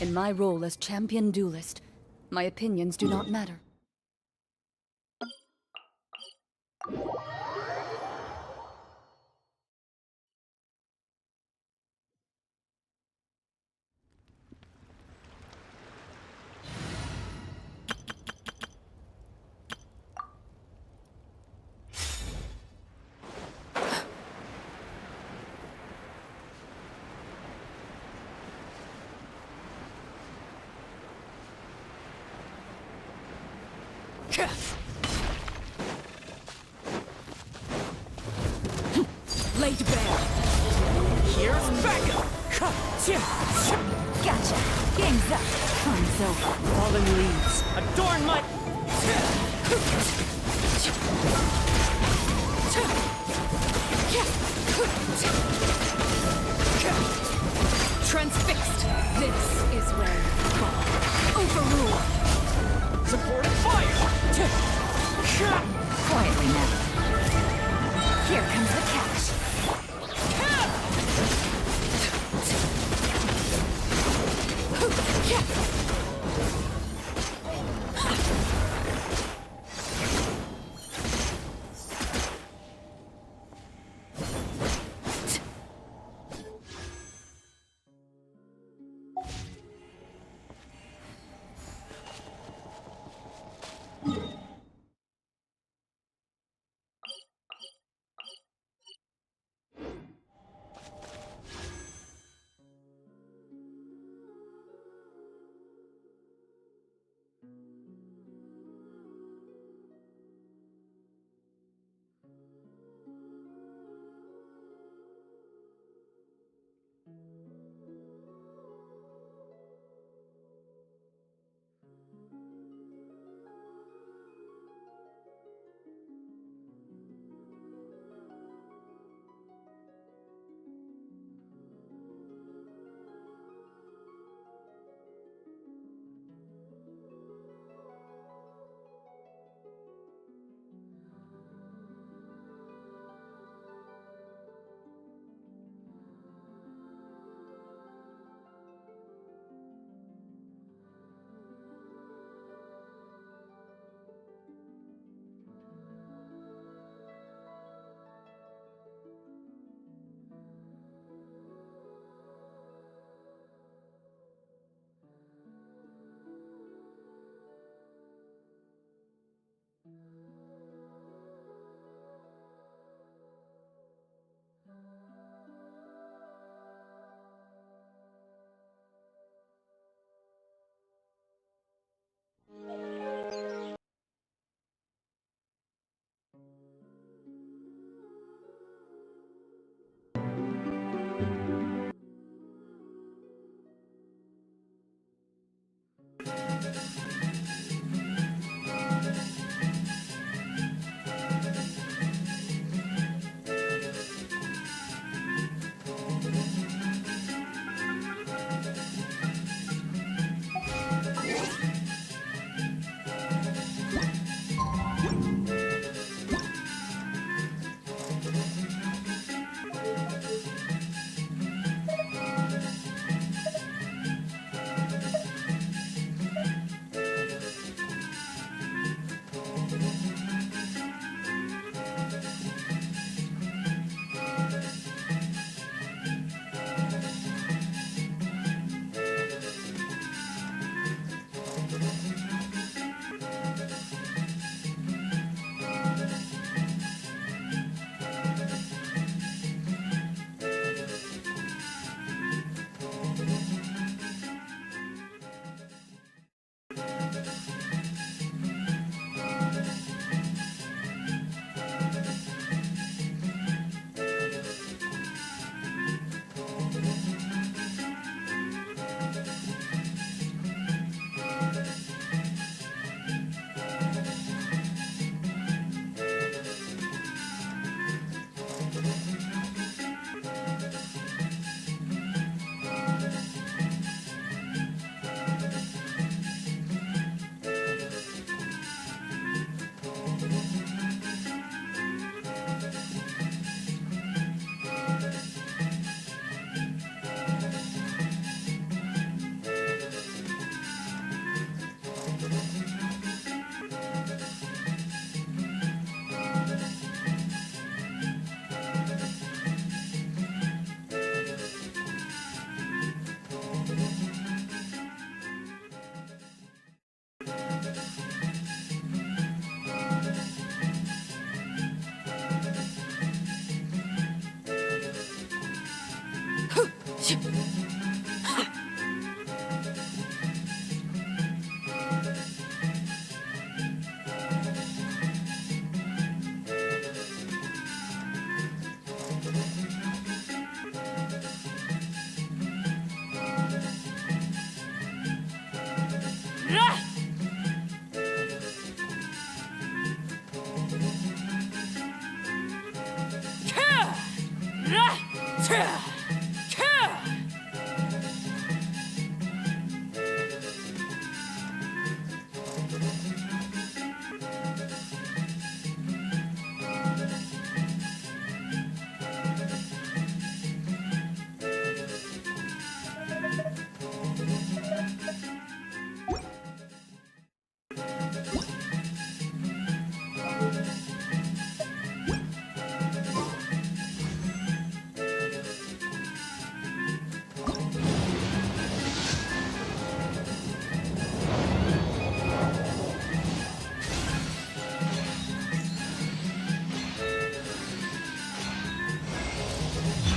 In my role as champion duelist, my opinions do not matter. Laid bare. Here's backup! Gotcha. Game's up. Fun's over. Fallen leaves, adorn my... Transfixed. This is where you fall. Overrule. Supportive fire! Quietly now. Here comes the catch.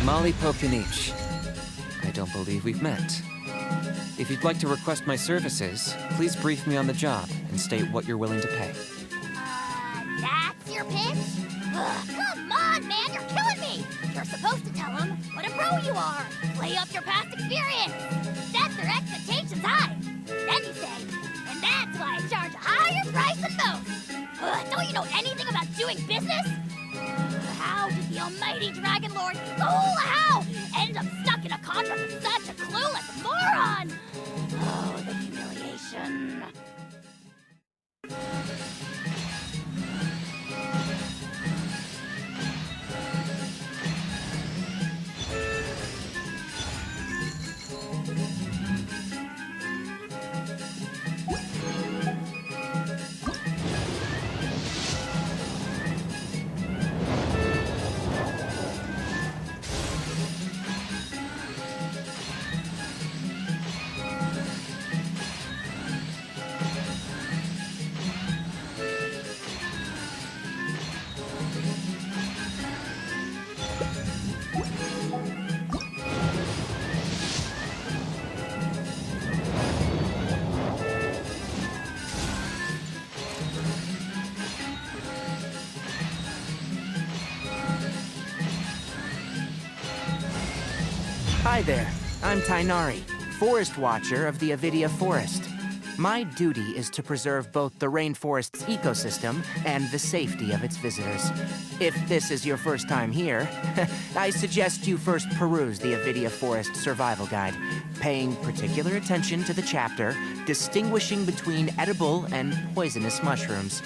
Malipo Kinich. I don't believe we've met. If you'd like to request my services, please brief me on the job and state what you're willing to pay. That's your pitch? Ugh, come on, man, you're killing me! You're supposed to tell them what a pro you are, play up your past experience, set their expectations high. Then you say, and that's why I charge a higher price than most. Don't you know anything about doing business? How did the almighty Dragon Lord How end up stuck in a contract with such a clueless moron? Oh, the humiliation. Hi there, I'm Tainari, Forest Watcher of the Avidia Forest. My duty is to preserve both the rainforest's ecosystem and the safety of its visitors. If this is your first time here, I suggest you first peruse the Avidia Forest Survival Guide, paying particular attention to the chapter distinguishing between edible and poisonous mushrooms.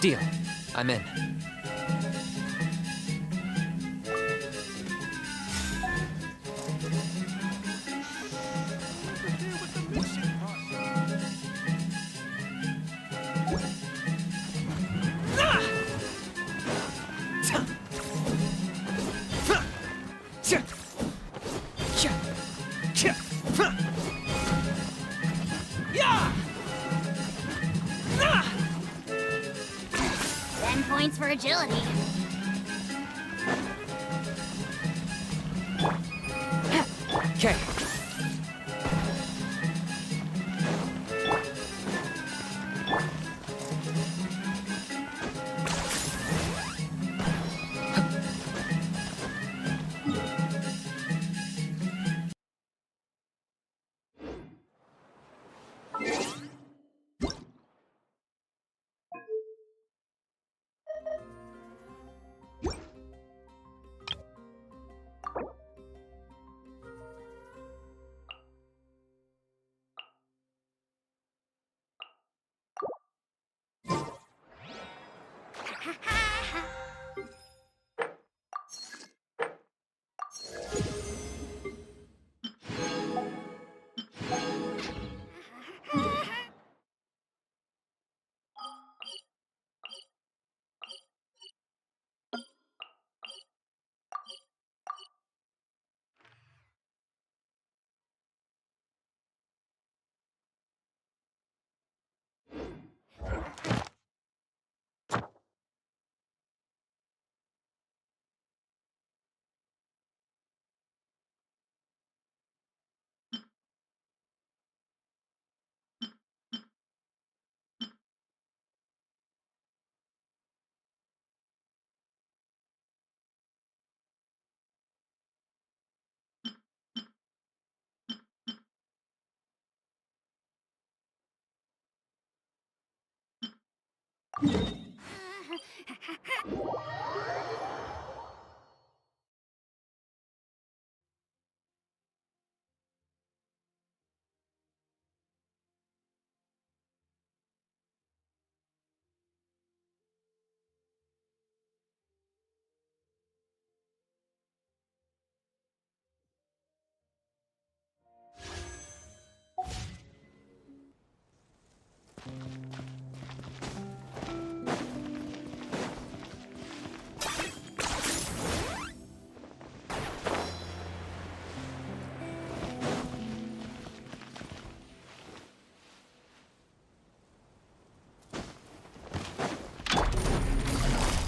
Deal. I'm in. Yeah! 10 points for agility. Okay.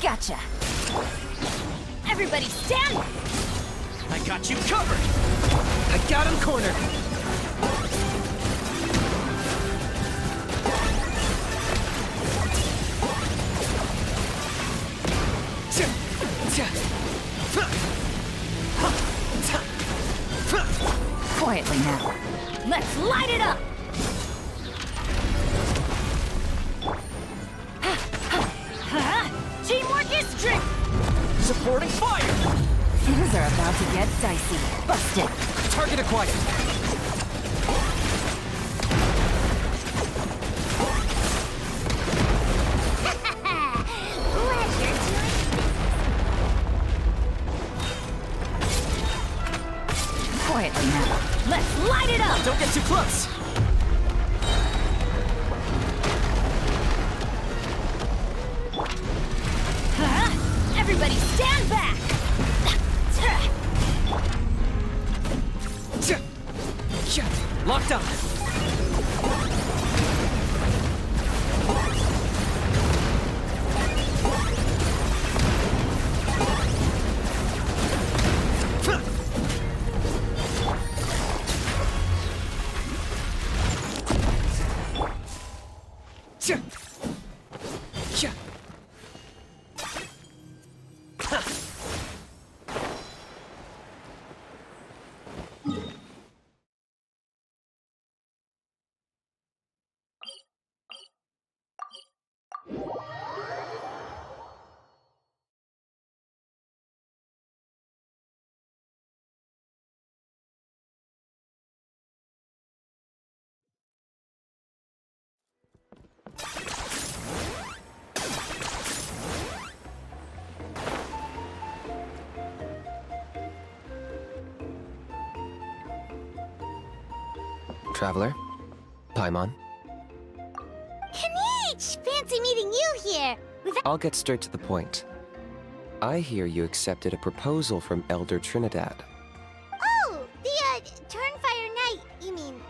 Gotcha. Everybody stand! I got you covered! I got him cornered! Quietly now. Let's light it up! Teamwork is strength! Supporting fire! Things are about to get dicey. Busted! Target acquired. Pleasure Quietly now. Let's light it up! Don't get too close! Everybody stand back! Locked on! Traveler? Paimon? Kinich! Fancy meeting you here. I'll get straight to the point. I hear you accepted a proposal from Elder Trinidad. Oh, the, Turnfire Knight, you mean.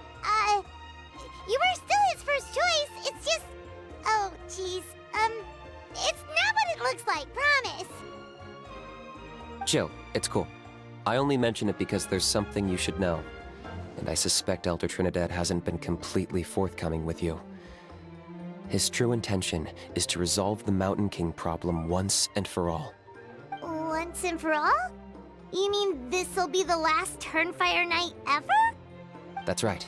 You were still his first choice. It's just... Oh, jeez. It's not what it looks like, promise. Chill, it's cool. I only mention it because there's something you should know. And I suspect Elder Trinidad hasn't been completely forthcoming with you. His true intention is to resolve the Mountain King problem once and for all. Once and for all? You mean this'll be the last Turnfire Knight ever? That's right.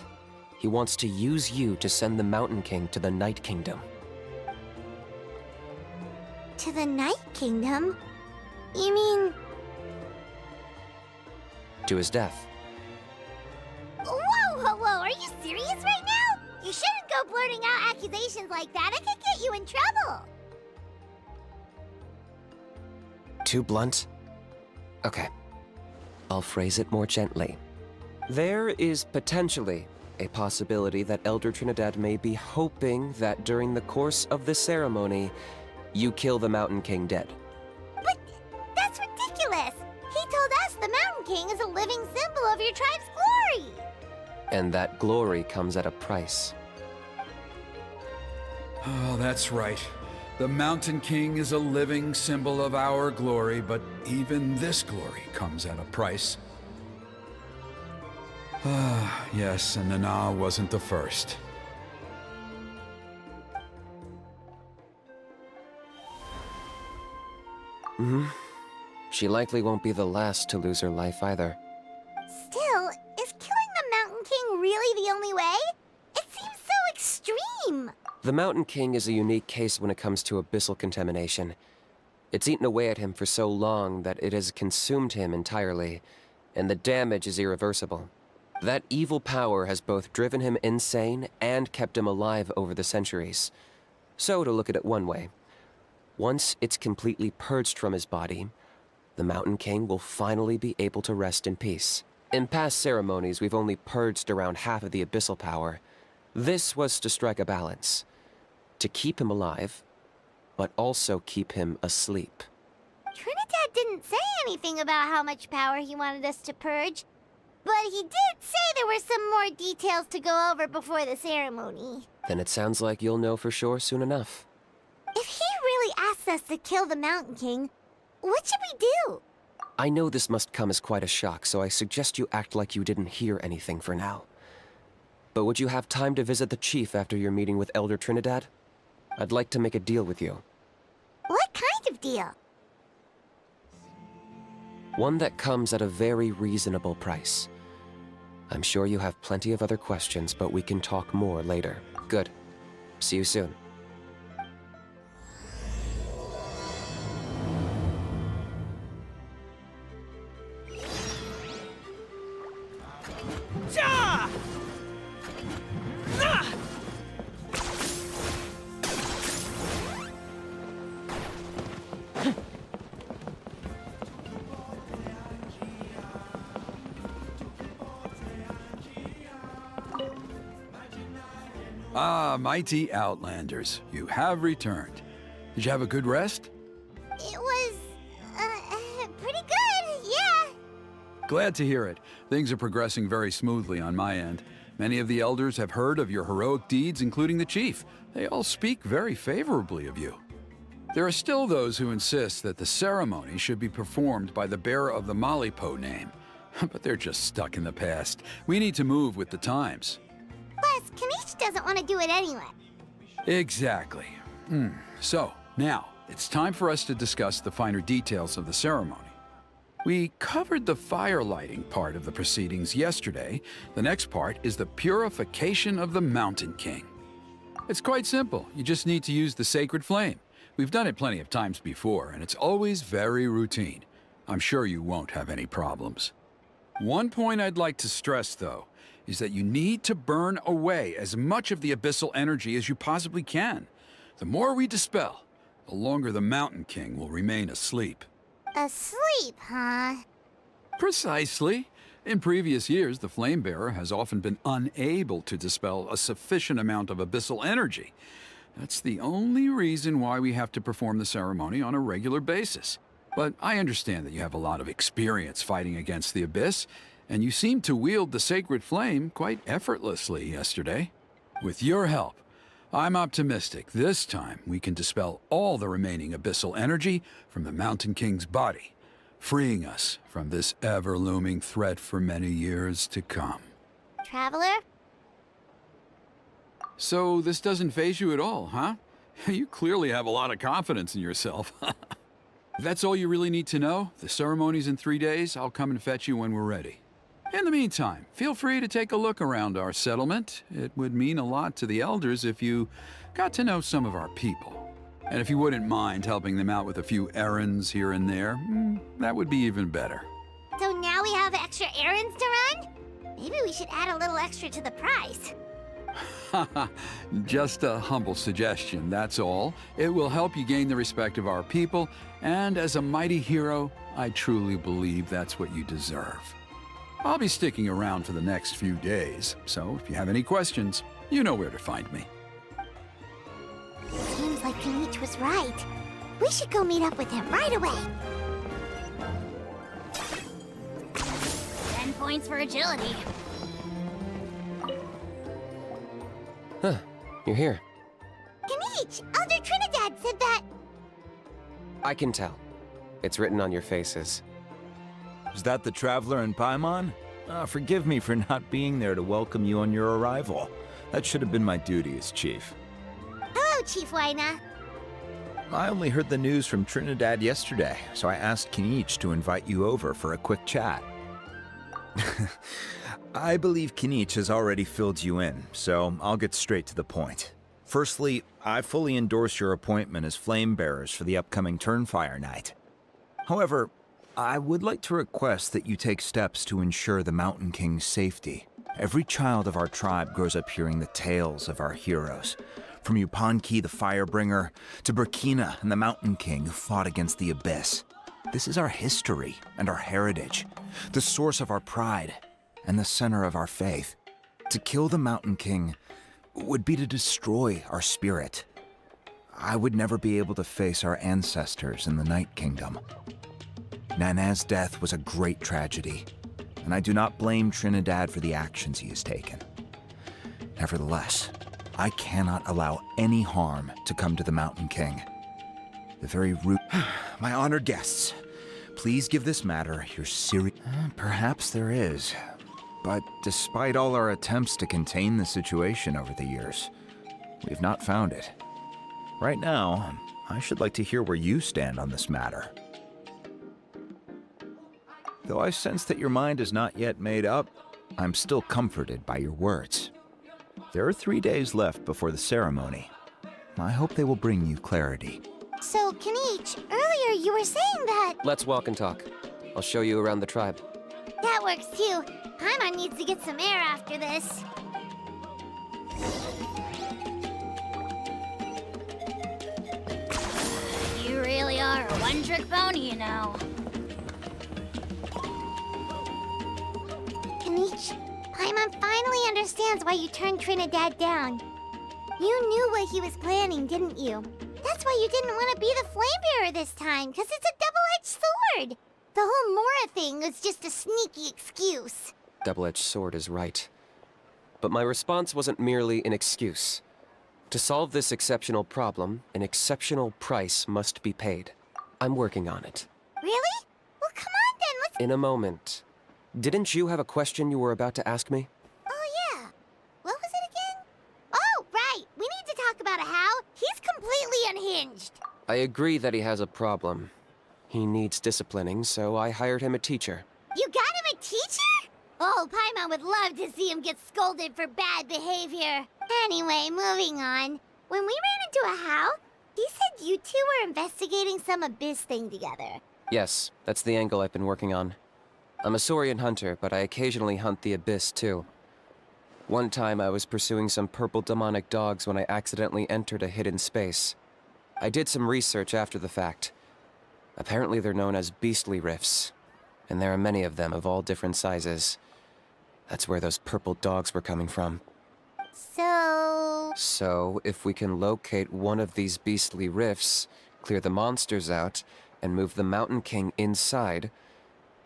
He wants to use you to send the Mountain King to the Night Kingdom. To the Night Kingdom? You mean... To his death. Whoa, are you serious right now? You shouldn't go blurting out accusations like that. It could get you in trouble. Too blunt? Okay. I'll phrase it more gently. There is potentially a possibility that Elder Trinidad may be hoping that during the course of the ceremony, you kill the Mountain King dead. But that's ridiculous. He told us the Mountain King is a living symbol of your tribe's glory. And that glory comes at a price. Oh, that's right. The Mountain King is a living symbol of our glory, but even this glory comes at a price. Ah, yes, and Nana wasn't the first. She likely won't be the last to lose her life either. Still, is killing the Mountain King really the only way? It seems so extreme. The Mountain King is a unique case when it comes to abyssal contamination. It's eaten away at him for so long that it has consumed him entirely, and the damage is irreversible. That evil power has both driven him insane and kept him alive over the centuries. So, to look at it one way, once it's completely purged from his body, the Mountain King will finally be able to rest in peace. In past ceremonies, we've only purged around half of the abyssal power. This was to strike a balance, to keep him alive, but also keep him asleep. Trinidad didn't say anything about how much power he wanted us to purge, but he did say there were some more details to go over before the ceremony. Then it sounds like you'll know for sure soon enough. If he really asks us to kill the Mountain King, what should we do? I know this must come as quite a shock, so I suggest you act like you didn't hear anything for now. But would you have time to visit the chief after your meeting with Elder Trinidad? I'd like to make a deal with you. What kind of deal? One that comes at a very reasonable price. I'm sure you have plenty of other questions, but we can talk more later. Good. See you soon. Ja! Ah! Ah, mighty Outlanders, you have returned. Did you have a good rest? It was, pretty good, yeah. Glad to hear it. Things are progressing very smoothly on my end. Many of the elders have heard of your heroic deeds, including the chief. They all speak very favorably of you. There are still those who insist that the ceremony should be performed by the bearer of the Malipo name. But they're just stuck in the past. We need to move with the times. Plus, Kinich doesn't want to do it anyway. Exactly. So, now, it's time for us to discuss the finer details of the ceremony. We covered the fire lighting part of the proceedings yesterday. The next part is the purification of the Mountain King. It's quite simple. You just need to use the sacred flame. We've done it plenty of times before, and it's always very routine. I'm sure you won't have any problems. One point I'd like to stress, though, is that you need to burn away as much of the abyssal energy as you possibly can. The more we dispel, the longer the Mountain King will remain asleep. Asleep, huh? Precisely. In previous years, the Flame Bearer has often been unable to dispel a sufficient amount of abyssal energy. That's the only reason why we have to perform the ceremony on a regular basis. But I understand that you have a lot of experience fighting against the Abyss, and you seemed to wield the sacred flame quite effortlessly yesterday. With your help, I'm optimistic this time we can dispel all the remaining abyssal energy from the Mountain King's body, freeing us from this ever-looming threat for many years to come. Traveler? So this doesn't faze you at all, huh? You clearly have a lot of confidence in yourself. If that's all you really need to know, the ceremony's in 3 days. I'll come and fetch you when we're ready. In the meantime, feel free to take a look around our settlement. It would mean a lot to the elders if you got to know some of our people. And if you wouldn't mind helping them out with a few errands here and there, that would be even better. So now we have extra errands to run? Maybe we should add a little extra to the price. Just a humble suggestion, that's all. It will help you gain the respect of our people, and as a mighty hero, I truly believe that's what you deserve. I'll be sticking around for the next few days, so if you have any questions, you know where to find me. Seems like Kinich was right. We should go meet up with him right away. 10 points for agility. Huh, you're here. Kinich, Elder Trinidad said that... I can tell. It's written on your faces. Is that the Traveler and Paimon? Forgive me for not being there to welcome you on your arrival. That should have been my duty as chief. Hello, Chief Waina. I only heard the news from Trinidad yesterday, so I asked Kinich to invite you over for a quick chat. I believe Kinich has already filled you in, so I'll get straight to the point. Firstly, I fully endorse your appointment as flame bearers for the upcoming Turnfire Night. However, I would like to request that you take steps to ensure the Mountain King's safety. Every child of our tribe grows up hearing the tales of our heroes. From Yupanqui the Firebringer, to Burkina and the Mountain King who fought against the Abyss. This is our history and our heritage, the source of our pride, and the center of our faith. To kill the Mountain King would be to destroy our spirit. I would never be able to face our ancestors in the Night Kingdom. Nana's death was a great tragedy, and I do not blame Trinidad for the actions he has taken. Nevertheless, I cannot allow any harm to come to the Mountain King. The very root... My honored guests, please give this matter your serious... Perhaps there is. But despite all our attempts to contain the situation over the years, we've not found it. Right now, I should like to hear where you stand on this matter. Though I sense that your mind is not yet made up, I'm still comforted by your words. There are 3 days left before the ceremony. I hope they will bring you clarity. So, Kinich, earlier you were saying that... Let's walk and talk. I'll show you around the tribe. That works too. Paimon needs to get some air after this. You really are a one-trick pony, you know. Kinich, Paimon finally understands why you turned Trinidad down. You knew what he was planning, didn't you? That's why you didn't want to be the flame bearer this time, because it's a double-edged sword. The whole Mora thing was just a sneaky excuse. Double-edged sword is right. But my response wasn't merely an excuse. To solve this exceptional problem, an exceptional price must be paid. I'm working on it. Really? Well, come on then, let's... In a moment. Didn't you have a question you were about to ask me? Oh, yeah. What was it again? Oh, right. We need to talk about how he's completely unhinged. I agree that he has a problem. He needs disciplining, so I hired him a teacher. You got him a teacher? Oh, Paimon would love to see him get scolded for bad behavior. Anyway, moving on. When we ran into a how, he said you two were investigating some abyss thing together. Yes, that's the angle I've been working on. I'm a Saurian hunter, but I occasionally hunt the abyss too. One time I was pursuing some purple demonic dogs when I accidentally entered a hidden space. I did some research after the fact. Apparently they're known as beastly rifts, and there are many of them of all different sizes. That's where those purple dogs were coming from. So, if we can locate one of these beastly rifts, clear the monsters out, and move the Mountain King inside,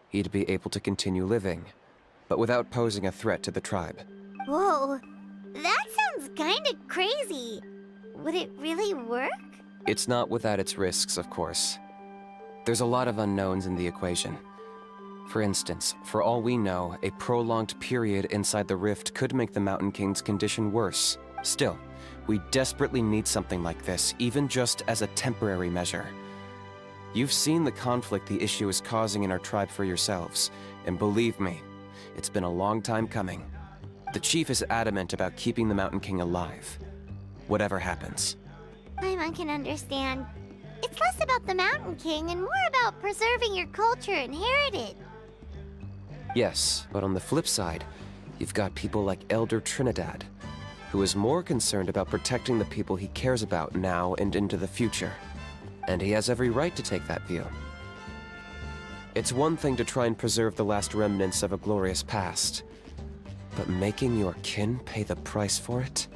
he'd be able to continue living, but without posing a threat to the tribe. Whoa, that sounds kinda crazy. Would it really work? It's not without its risks, of course. There's a lot of unknowns in the equation. For instance, for all we know, a prolonged period inside the rift could make the Mountain King's condition worse. Still, we desperately need something like this, even just as a temporary measure. You've seen the conflict the issue is causing in our tribe for yourselves, and believe me, it's been a long time coming. The chief is adamant about keeping the Mountain King alive, whatever happens. Paimon can understand. It's less about the Mountain King and more about preserving your culture and heritage. Yes, but on the flip side, you've got people like Elder Trinidad, who is more concerned about protecting the people he cares about now and into the future. And he has every right to take that view. It's one thing to try and preserve the last remnants of a glorious past, but making your kin pay the price for it?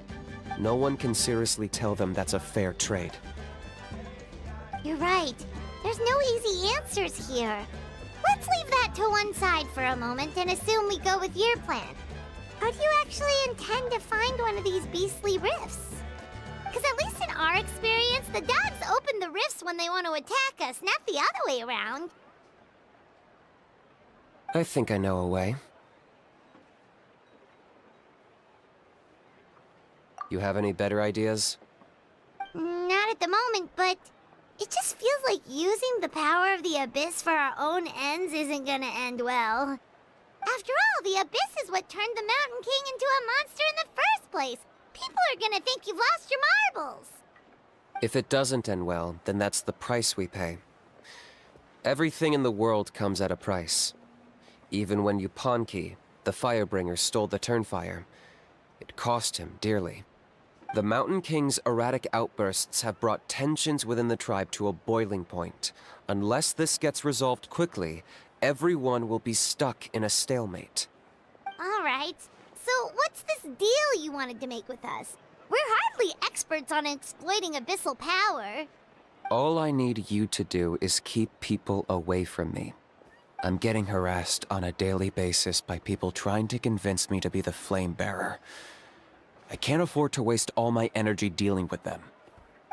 No one can seriously tell them that's a fair trade. You're right. There's no easy answers here. Let's leave that to one side for a moment and assume we go with your plan. How do you actually intend to find one of these beastly rifts? Because at least in our experience, the dogs open the rifts when they want to attack us, not the other way around. I think I know a way. You have any better ideas? Not at the moment, but it just feels like using the power of the Abyss for our own ends isn't gonna end well. After all, the Abyss is what turned the Mountain King into a monster in the first place. People are gonna think you've lost your marbles. If it doesn't end well, then that's the price we pay. Everything in the world comes at a price. Even when Yupanqui, the Firebringer, stole the Turnfire, it cost him dearly. The Mountain King's erratic outbursts have brought tensions within the tribe to a boiling point. Unless this gets resolved quickly, everyone will be stuck in a stalemate. All right. So what's this deal you wanted to make with us? We're hardly experts on exploiting abyssal power. All I need you to do is keep people away from me. I'm getting harassed on a daily basis by people trying to convince me to be the Flame Bearer. I can't afford to waste all my energy dealing with them.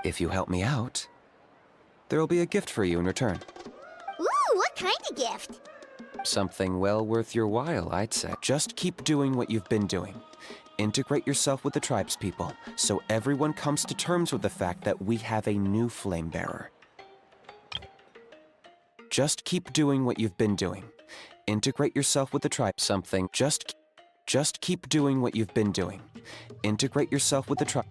If you help me out, there'll be a gift for you in return. Ooh, what kind of gift? Something well worth your while, I'd say. Just keep doing what you've been doing. Integrate yourself with the tribespeople, so everyone comes to terms with the fact that we have a new Flame Bearer. Just keep doing what you've been doing. Integrate yourself with the tribe. Just keep doing what you've been doing. Integrate yourself with the tribe.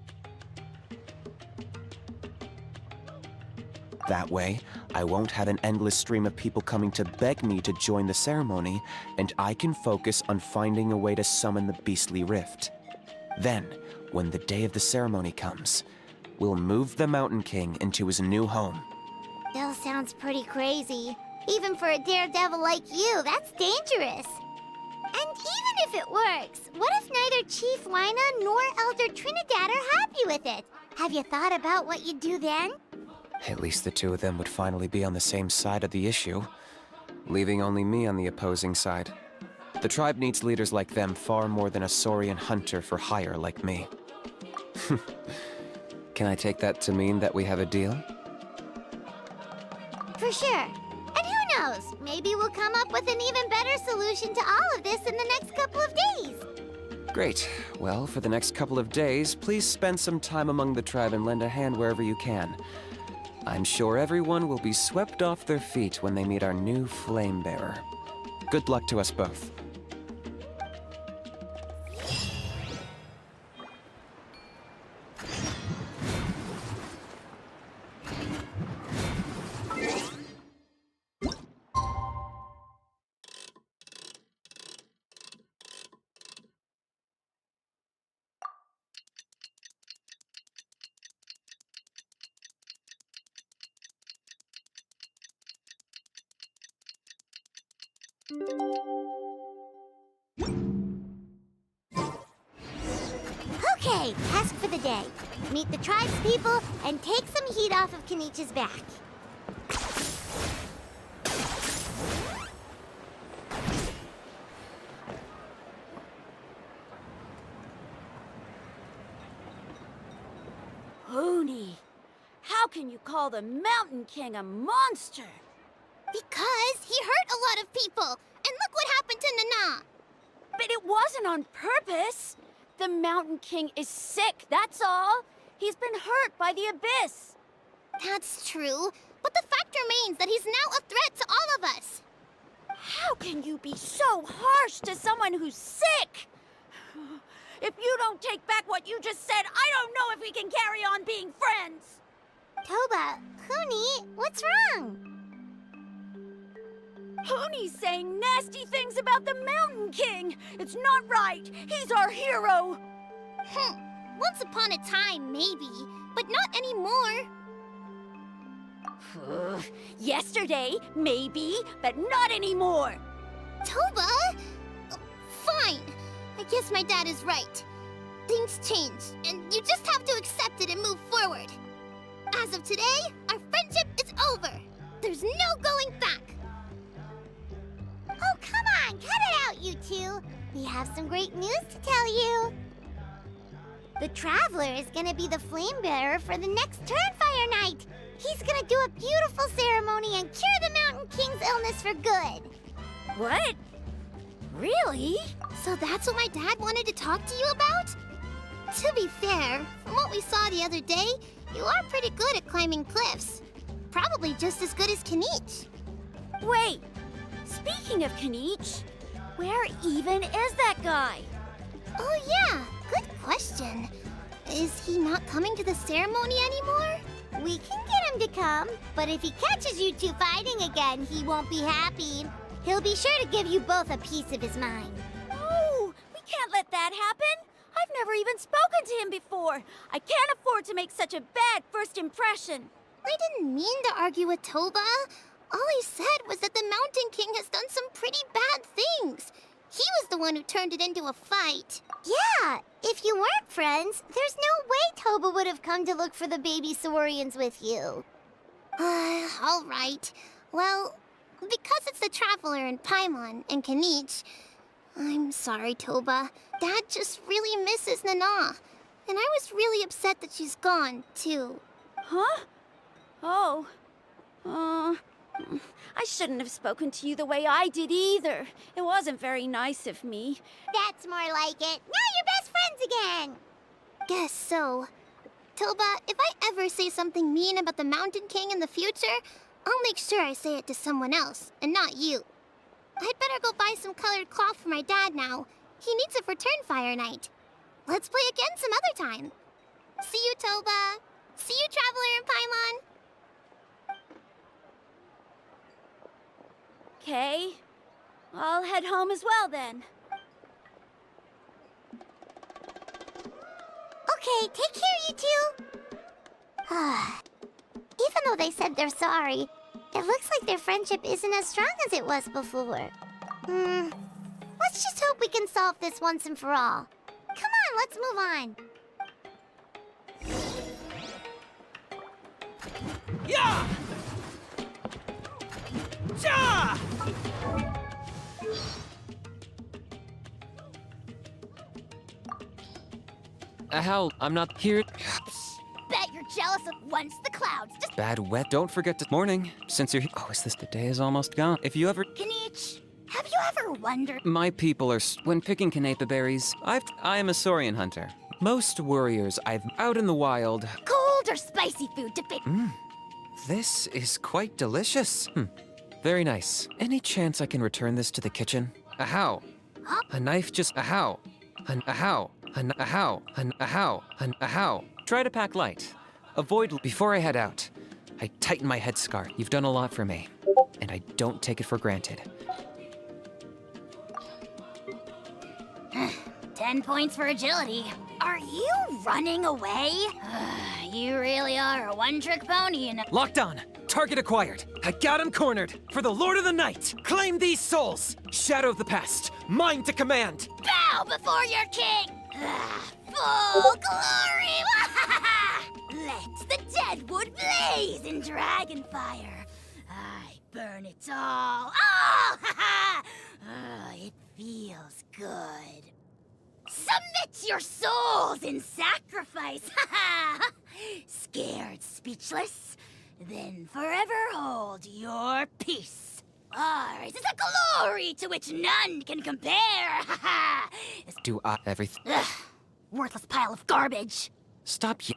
That way, I won't have an endless stream of people coming to beg me to join the ceremony, and I can focus on finding a way to summon the beastly rift. Then, when the day of the ceremony comes, we'll move the Mountain King into his new home. Still sounds pretty crazy. Even for a daredevil like you, that's dangerous. And even if it works, what if neither Chief Wyna nor Elder Trinidad are happy with it? Have you thought about what you'd do then? At least the two of them would finally be on the same side of the issue, leaving only me on the opposing side. The tribe needs leaders like them far more than a Saurian hunter for hire like me. Can I take that to mean that we have a deal? For sure. And who knows? Maybe we'll come up with an even better solution to all of this in the next couple of days. Great. Well, for the next couple of days, please spend some time among the tribe and lend a hand wherever you can. I'm sure everyone will be swept off their feet when they meet our new Flame Bearer. Good luck to us both. Okay, task for the day. Meet the tribespeople and take some heat off of Kinich's back. Hoonie, how can you call the Mountain King a monster? Because he hurt a lot of people, and look what happened to Nana. But it wasn't on purpose. The Mountain King is sick, that's all. He's been hurt by the Abyss. That's true, but the fact remains that he's now a threat to all of us. How can you be so harsh to someone who's sick? If you don't take back what you just said, I don't know if we can carry on being friends. Toba, Huni, what's wrong? Hoonie's saying nasty things about the Mountain King. It's not right. He's our hero. Once upon a time, maybe, but not anymore. Yesterday, maybe, but not anymore. Toba? Fine. I guess my dad is right. Things change, and you just have to accept it and move forward. As of today, our friendship is over. There's no going back. Oh, come on, cut it out, you two. We have some great news to tell you. The Traveler is gonna be the flame bearer for the next Turnfire night. He's gonna do a beautiful ceremony and cure the Mountain King's illness for good. What? Really? So that's what my dad wanted to talk to you about? To be fair, from what we saw the other day, you are pretty good at climbing cliffs. Probably just as good as Kinich. Wait, speaking of Kinich, where even is that guy? Oh yeah, good question. Is he not coming to the ceremony anymore? We can get him to come, but if he catches you two fighting again, he won't be happy. He'll be sure to give you both a piece of his mind. No, we can't let that happen. I've never even spoken to him before. I can't afford to make such a bad first impression. I didn't mean to argue with Toba. All I said was that the Mountain King has done some pretty bad things. He was the one who turned it into a fight. Yeah, if you weren't friends, there's no way Toba would have come to look for the baby Saurians with you. All right. Well, because it's the Traveler and Paimon and Kinich, I'm sorry, Toba. Dad just really misses Nana. And I was really upset that she's gone, too. Huh? Oh. I shouldn't have spoken to you the way I did either. It wasn't very nice of me. That's more like it. Now you're best friends again. Guess so. Toba, if I ever say something mean about the Mountain King in the future, I'll make sure I say it to someone else, and not you. I'd better go buy some colored cloth for my dad now. He needs it for Turnfire Night. Let's play again some other time. See you, Toba. See you, Traveler and Paimon. Okay. I'll head home as well then. Okay, take care, you two. Even though they said they're sorry, it looks like their friendship isn't as strong as it was before. Let's just hope we can solve this once and for all. Come on, let's move on. Yeah! Ja! Hal, I'm not here. Bet you're jealous of once the clouds just... Bad wet. Don't forget to morning. Since you're here. Oh, is this the day is almost gone? If you ever. Kinich, have you ever wondered... My people are. When picking Canepa berries, I am a saurian hunter. Most warriors I've out in the wild. Cold or spicy food to pick... This is quite delicious. Very nice. Any chance I can return this to the kitchen? Ahow. Huh? A knife just ahow. Ahow. Ahow. Ahow. Ahow. Try to pack light. Avoid before I head out. I tighten my headscarf. You've done a lot for me, and I don't take it for granted. 10 points for agility. Are you running away? You really are a one-trick pony, and... Locked on. Target acquired. I got him cornered. For the Lord of the Night, claim these souls. Shadow of the past, mine to command. Bow before your king! Full glory! Let the deadwood blaze in dragonfire. I burn it all. It feels good. Submit your souls in sacrifice. Scared, speechless? Then forever hold your peace. Ours is a glory to which none can compare. Do I everything? Worthless pile of garbage. Stop you.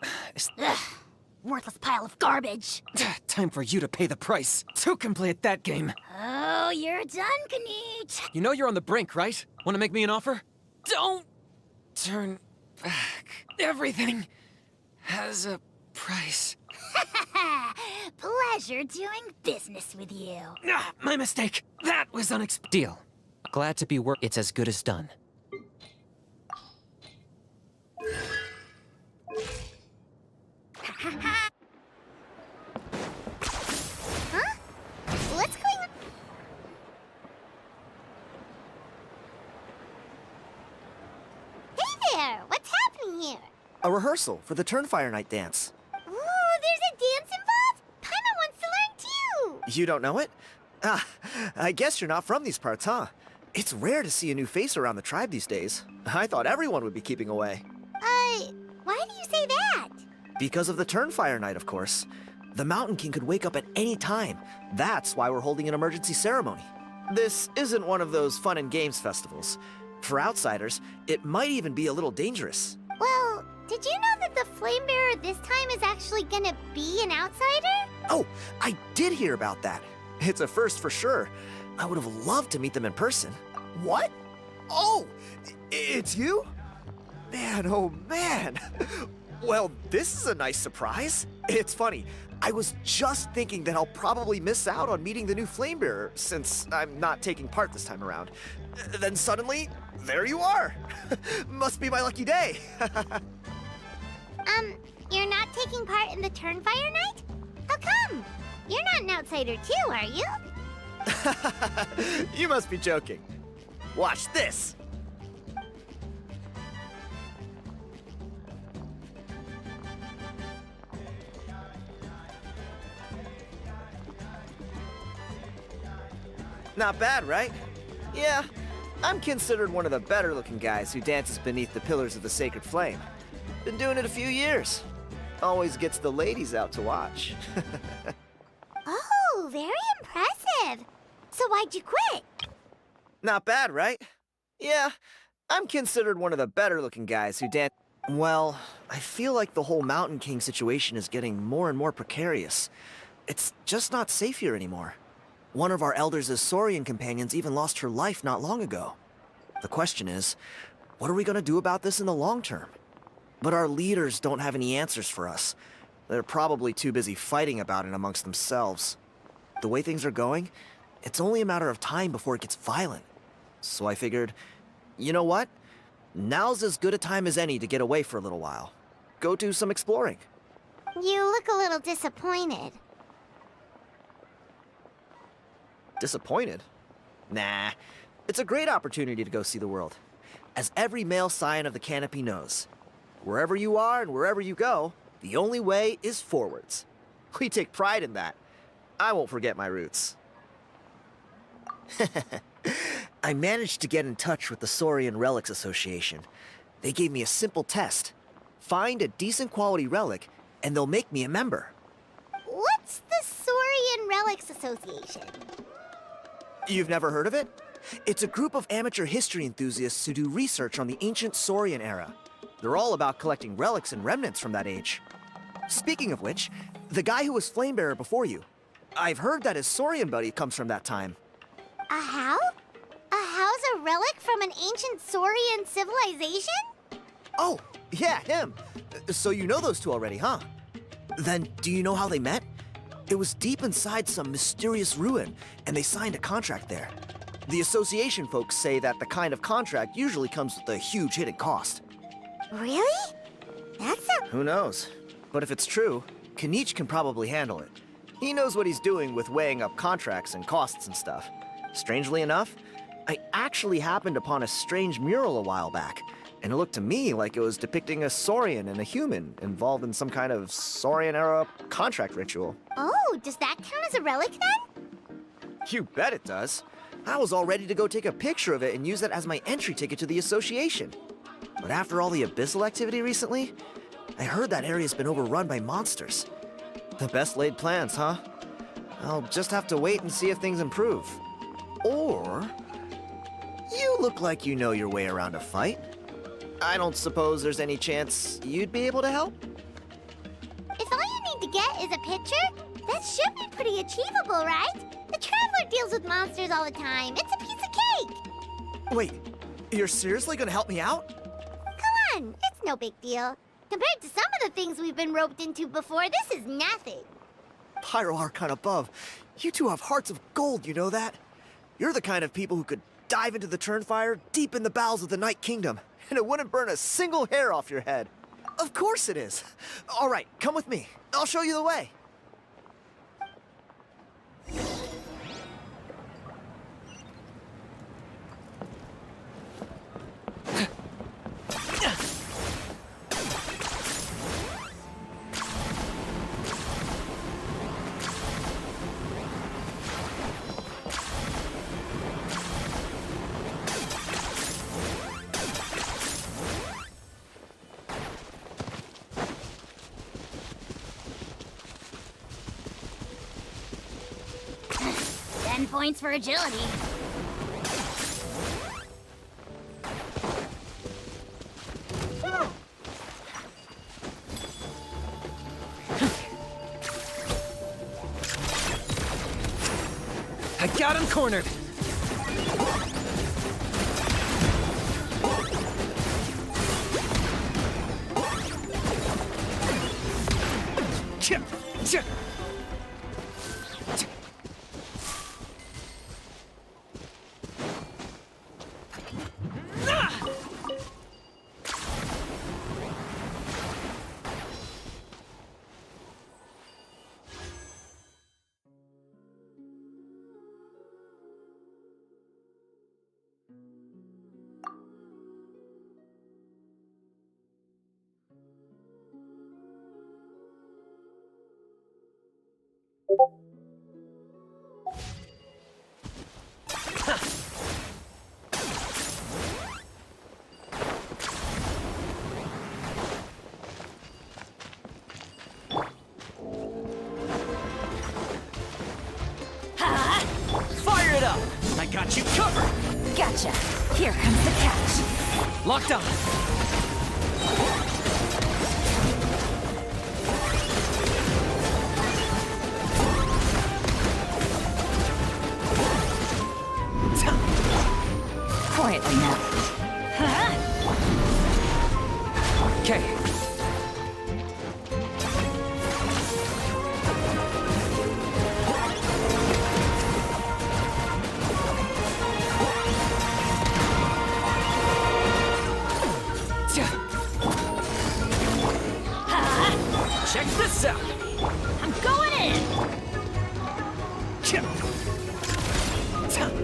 Worthless pile of garbage. Time for you to pay the price. Who can play at that game? Oh, you're done, Kinich. You know you're on the brink, right? Want to make me an offer? Don't turn back. Everything has a price. Pleasure doing business with you. My mistake. That was unexpected. Deal. Glad to be It's as good as done. Huh? What's going on? Hey there! What's happening here? A rehearsal for the Turnfire Night dance. Ooh, there's a dance involved? Paimon wants to learn too! You don't know it? Ah, I guess you're not from these parts, huh? It's rare to see a new face around the tribe these days. I thought everyone would be keeping away. Why do you say that? Because of the Turnfire Night, of course. The Mountain King could wake up at any time. That's why we're holding an emergency ceremony. This isn't one of those fun and games festivals. For outsiders, it might even be a little dangerous. Well, did you know that the Flame Bearer this time is actually gonna be an outsider? Oh, I did hear about that. It's a first for sure. I would have loved to meet them in person. What? Oh, it's you? Man, oh man. Well, this is a nice surprise. It's funny. I was just thinking that I'll probably miss out on meeting the new Flamebearer since I'm not taking part this time around. Then suddenly, there you are. Must be my lucky day. You're not taking part in the Turnfire Night? How come? You're not an outsider too, are you? You must be joking. Watch this. Not bad, right? Yeah, I'm considered one of the better looking guys who dances beneath the pillars of the sacred flame. Been doing it a few years. Always gets the ladies out to watch. Oh, very impressive. So why'd you quit? Not bad, right? Yeah, I'm considered one of the better looking guys who dance. Well, I feel like the whole Mountain King situation is getting more and more precarious. It's just not safe here anymore. One of our elders' Saurian companions even lost her life not long ago. The question is, what are we gonna do about this in the long term? But our leaders don't have any answers for us. They're probably too busy fighting about it amongst themselves. The way things are going, it's only a matter of time before it gets violent. So I figured, you know what? Now's as good a time as any to get away for a little while. Go do some exploring. You look a little disappointed. Disappointed? Nah. It's a great opportunity to go see the world. As every male scion of the canopy knows, wherever you are and wherever you go, the only way is forwards. We take pride in that. I won't forget my roots. I managed to get in touch with the Saurian Relics Association. They gave me a simple test. Find a decent quality relic, and they'll make me a member. What's the Saurian Relics Association? You've never heard of it? It's a group of amateur history enthusiasts who do research on the ancient Saurian era. They're all about collecting relics and remnants from that age. Speaking of which, the guy who was Flamebearer before you, I've heard that his Saurian buddy comes from that time. A how? A how's a relic from an ancient Saurian civilization? Oh, yeah, him. So you know those two already, huh? Then do you know how they met? It was deep inside some mysterious ruin, and they signed a contract there. The association folks say that the kind of contract usually comes with a huge hidden cost. Really? That's a... Who knows? But if it's true, Kinich can probably handle it. He knows what he's doing with weighing up contracts and costs and stuff. Strangely enough, I actually happened upon a strange mural a while back, and it looked to me like it was depicting a Saurian and a human involved in some kind of Saurian-era contract ritual. Oh, does that count as a relic then? You bet it does. I was all ready to go take a picture of it and use it as my entry ticket to the association. But after all the abyssal activity recently, I heard that area's been overrun by monsters. The best laid plans, huh? I'll just have to wait and see if things improve. Or... you look like you know your way around a fight. I don't suppose there's any chance you'd be able to help? If all you need to get is a picture, that should be pretty achievable, right? The Traveler deals with monsters all the time. It's a piece of cake. Wait, you're seriously gonna help me out? Come on, it's no big deal. Compared to some of the things we've been roped into before, this is nothing. Pyro Archon above, you two have hearts of gold, you know that? You're the kind of people who could dive into the Turnfire deep in the bowels of the Night Kingdom, and it wouldn't burn a single hair off your head. Of course it is. All right, come with me. I'll show you the way. Points for agility. I got him cornered! Fire it up! I got you covered! Gotcha. Here comes the catch. Locked on! Quietly now. Huh? Okay. Check this out! I'm going in!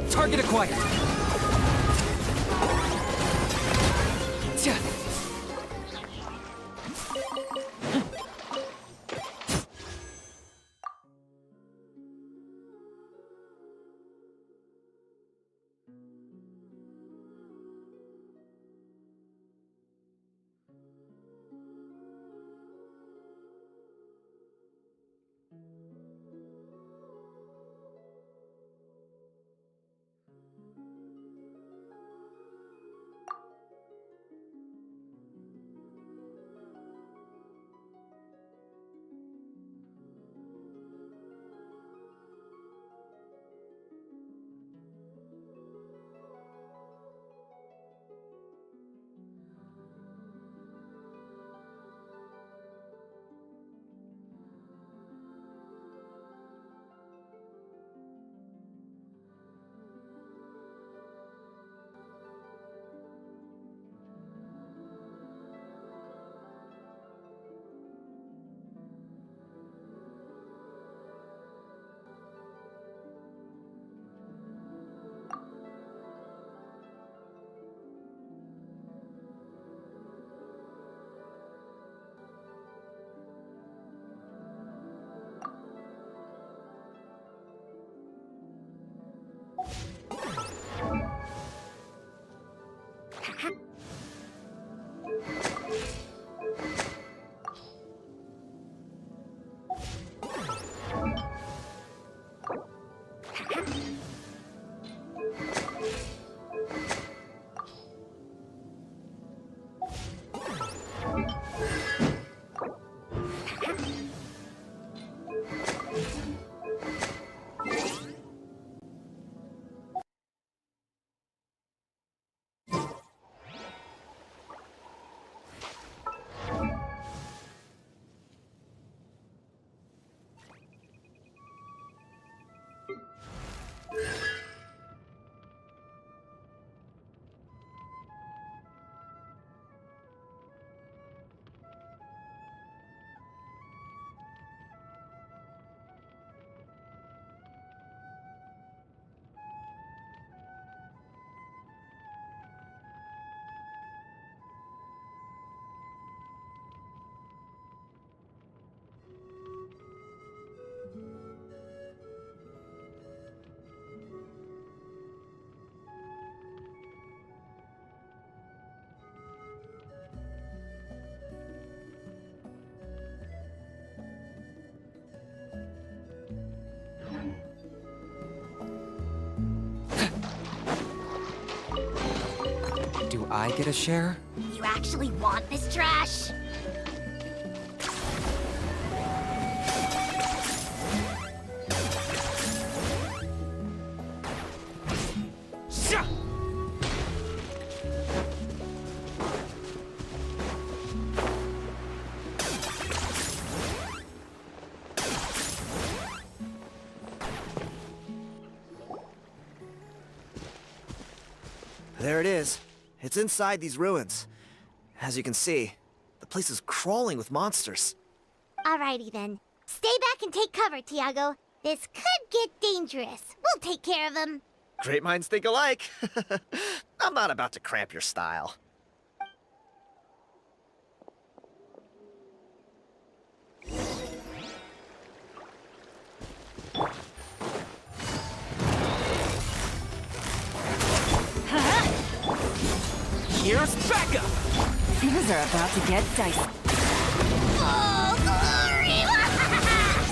Target acquired. Do I get a share? You actually want this trash? There it is. It's inside these ruins. As you can see, the place is crawling with monsters. Alrighty then. Stay back and take cover, Tiago. This could get dangerous. We'll take care of him. Great minds think alike. I'm not about to cramp your style. Here's backup! Things are about to get dicey. Oh, glory!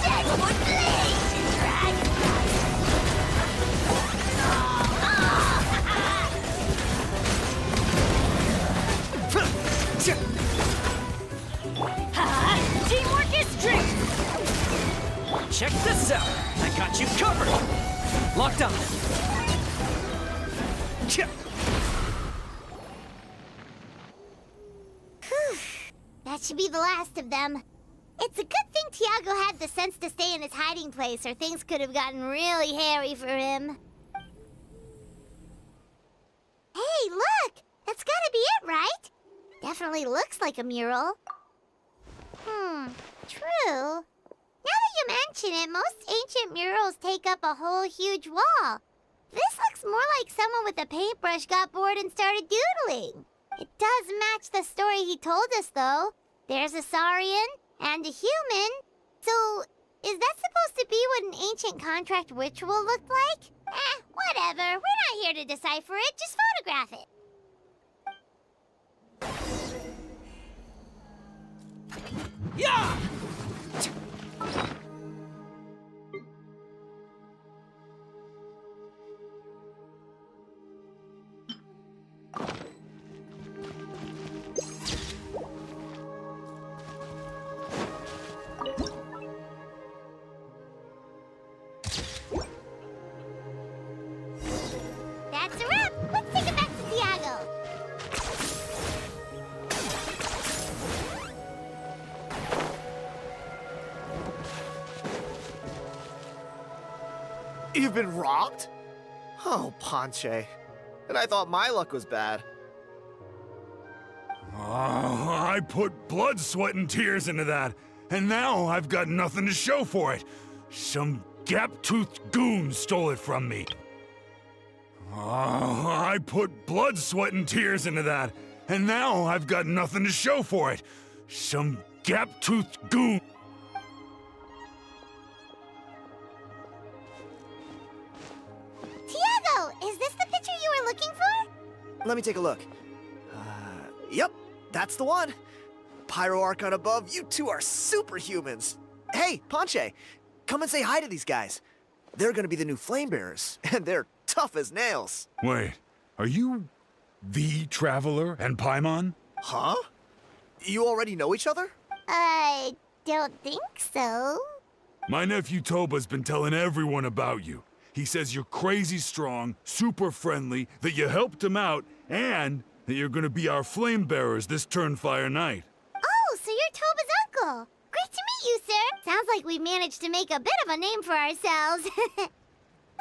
That's what blazes, right? Teamwork is strength! Check this out! I got you covered! Locked on! That should be the last of them. It's a good thing Tiago had the sense to stay in his hiding place, or things could have gotten really hairy for him. Hey, look! That's gotta be it, right? Definitely looks like a mural. True. Now that you mention it, most ancient murals take up a whole huge wall. This looks more like someone with a paintbrush got bored and started doodling. It does match the story he told us, though. There's a Saurian and a human. So, is that supposed to be what an ancient contract ritual looked like? Whatever. We're not here to decipher it. Just photograph it. Yeah! That's a wrap. Let's take it back to Tiago. You've been robbed? Oh, Ponche. And I thought my luck was bad. I put blood, sweat, and tears into that, and now I've got nothing to show for it. Some gap-toothed goon stole it from me. I put blood, sweat, and tears into that, and now I've got nothing to show for it. Some gap-toothed goon. Tiago, is this the picture you were looking for? Let me take a look. Yep, that's the one. Pyro Archon above, you two are superhumans. Hey, Ponche, come and say hi to these guys. They're gonna be the new flame bearers, and they're tough as nails. Wait, are you the Traveler and Paimon? Huh? You already know each other? I don't think so. My nephew Toba's been telling everyone about you. He says you're crazy strong, super friendly, that you helped him out, and that you're gonna be our flame bearers this Turnfire night. Oh, so you're Toba's uncle. Great to meet you, sir. Sounds like we managed to make a bit of a name for ourselves.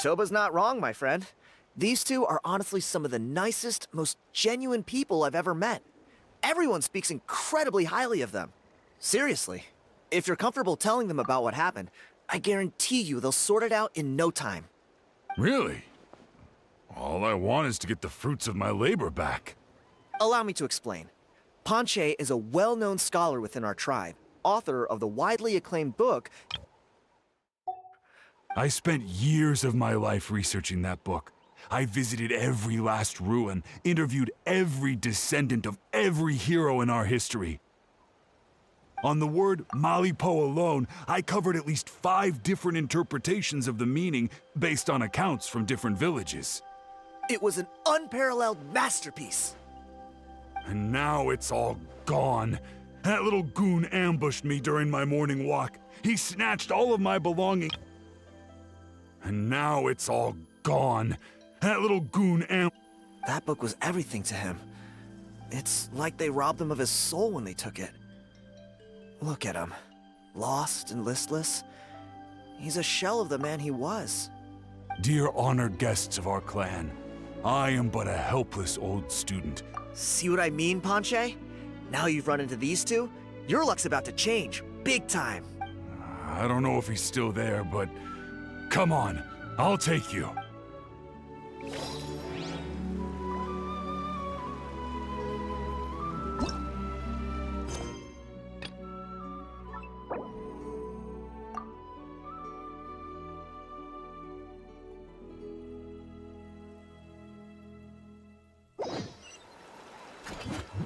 Toba's not wrong, my friend. These two are honestly some of the nicest, most genuine people I've ever met. Everyone speaks incredibly highly of them. Seriously, if you're comfortable telling them about what happened, I guarantee you they'll sort it out in no time. Really? All I want is to get the fruits of my labor back. Allow me to explain. Ponche is a well-known scholar within our tribe, author of the widely acclaimed book. I spent years of my life researching that book. I visited every last ruin, interviewed every descendant of every hero in our history. On the word Malipo alone, I covered at least 5 different interpretations of the meaning based on accounts from different villages. It was an unparalleled masterpiece. And now it's all gone. That little goon ambushed me during my morning walk. He snatched all of my belongings. And now it's all gone. That little goon That book was everything to him. It's like they robbed him of his soul when they took it. Look at him. Lost and listless. He's a shell of the man he was. Dear honored guests of our clan, I am but a helpless old student. See what I mean, Ponche? Now you've run into these two, your luck's about to change, big time. I don't know if he's still there, but come on, I'll take you.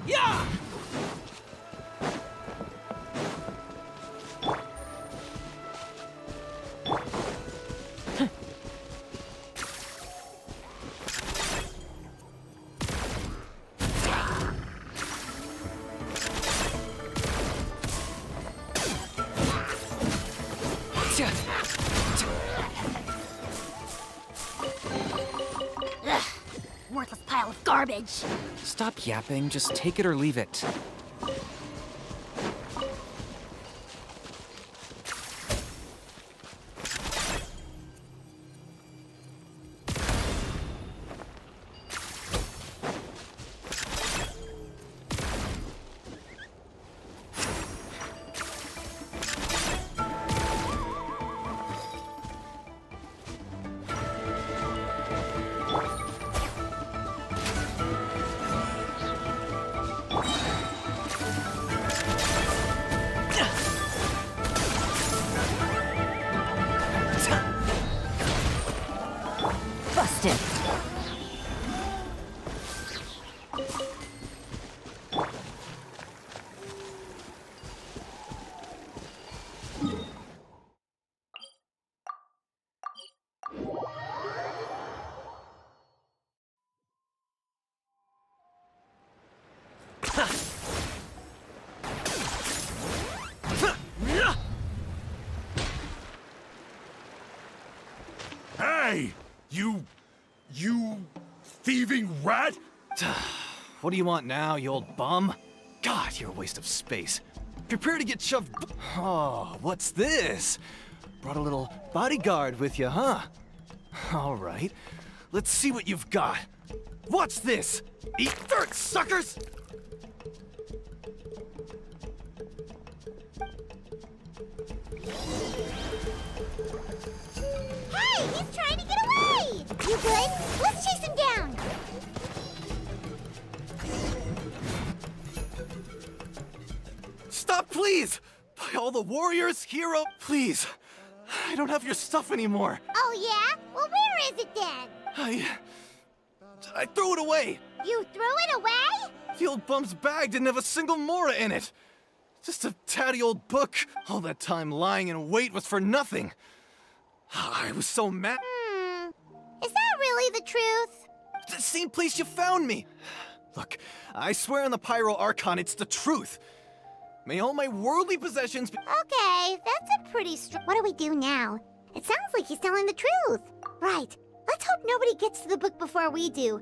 Yeah! Ugh, worthless pile of garbage. Stop yapping, just take it or leave it. Busted. Hey! You thieving rat! What do you want now, you old bum? God, you're a waste of space. Prepare to get shoved. Oh, what's this? Brought a little bodyguard with you, huh? All right, let's see what you've got. What's this? Eat dirt, suckers! Hey, he's trying to get away! You good? Let's chase him down! Stop, please! By all the warriors, hero, please. I don't have your stuff anymore. Oh, yeah? Well, where is it then? I threw it away. You threw it away? The old bum's bag didn't have a single mora in it. Just a tatty old book. All that time lying in wait was for nothing. I was so mad. Is that really the truth? The same place you found me. Look, I swear on the Pyro Archon, it's the truth. May all my worldly possessions be— Okay, that's a pretty What do we do now? It sounds like he's telling the truth. Right. Let's hope nobody gets to the book before we do.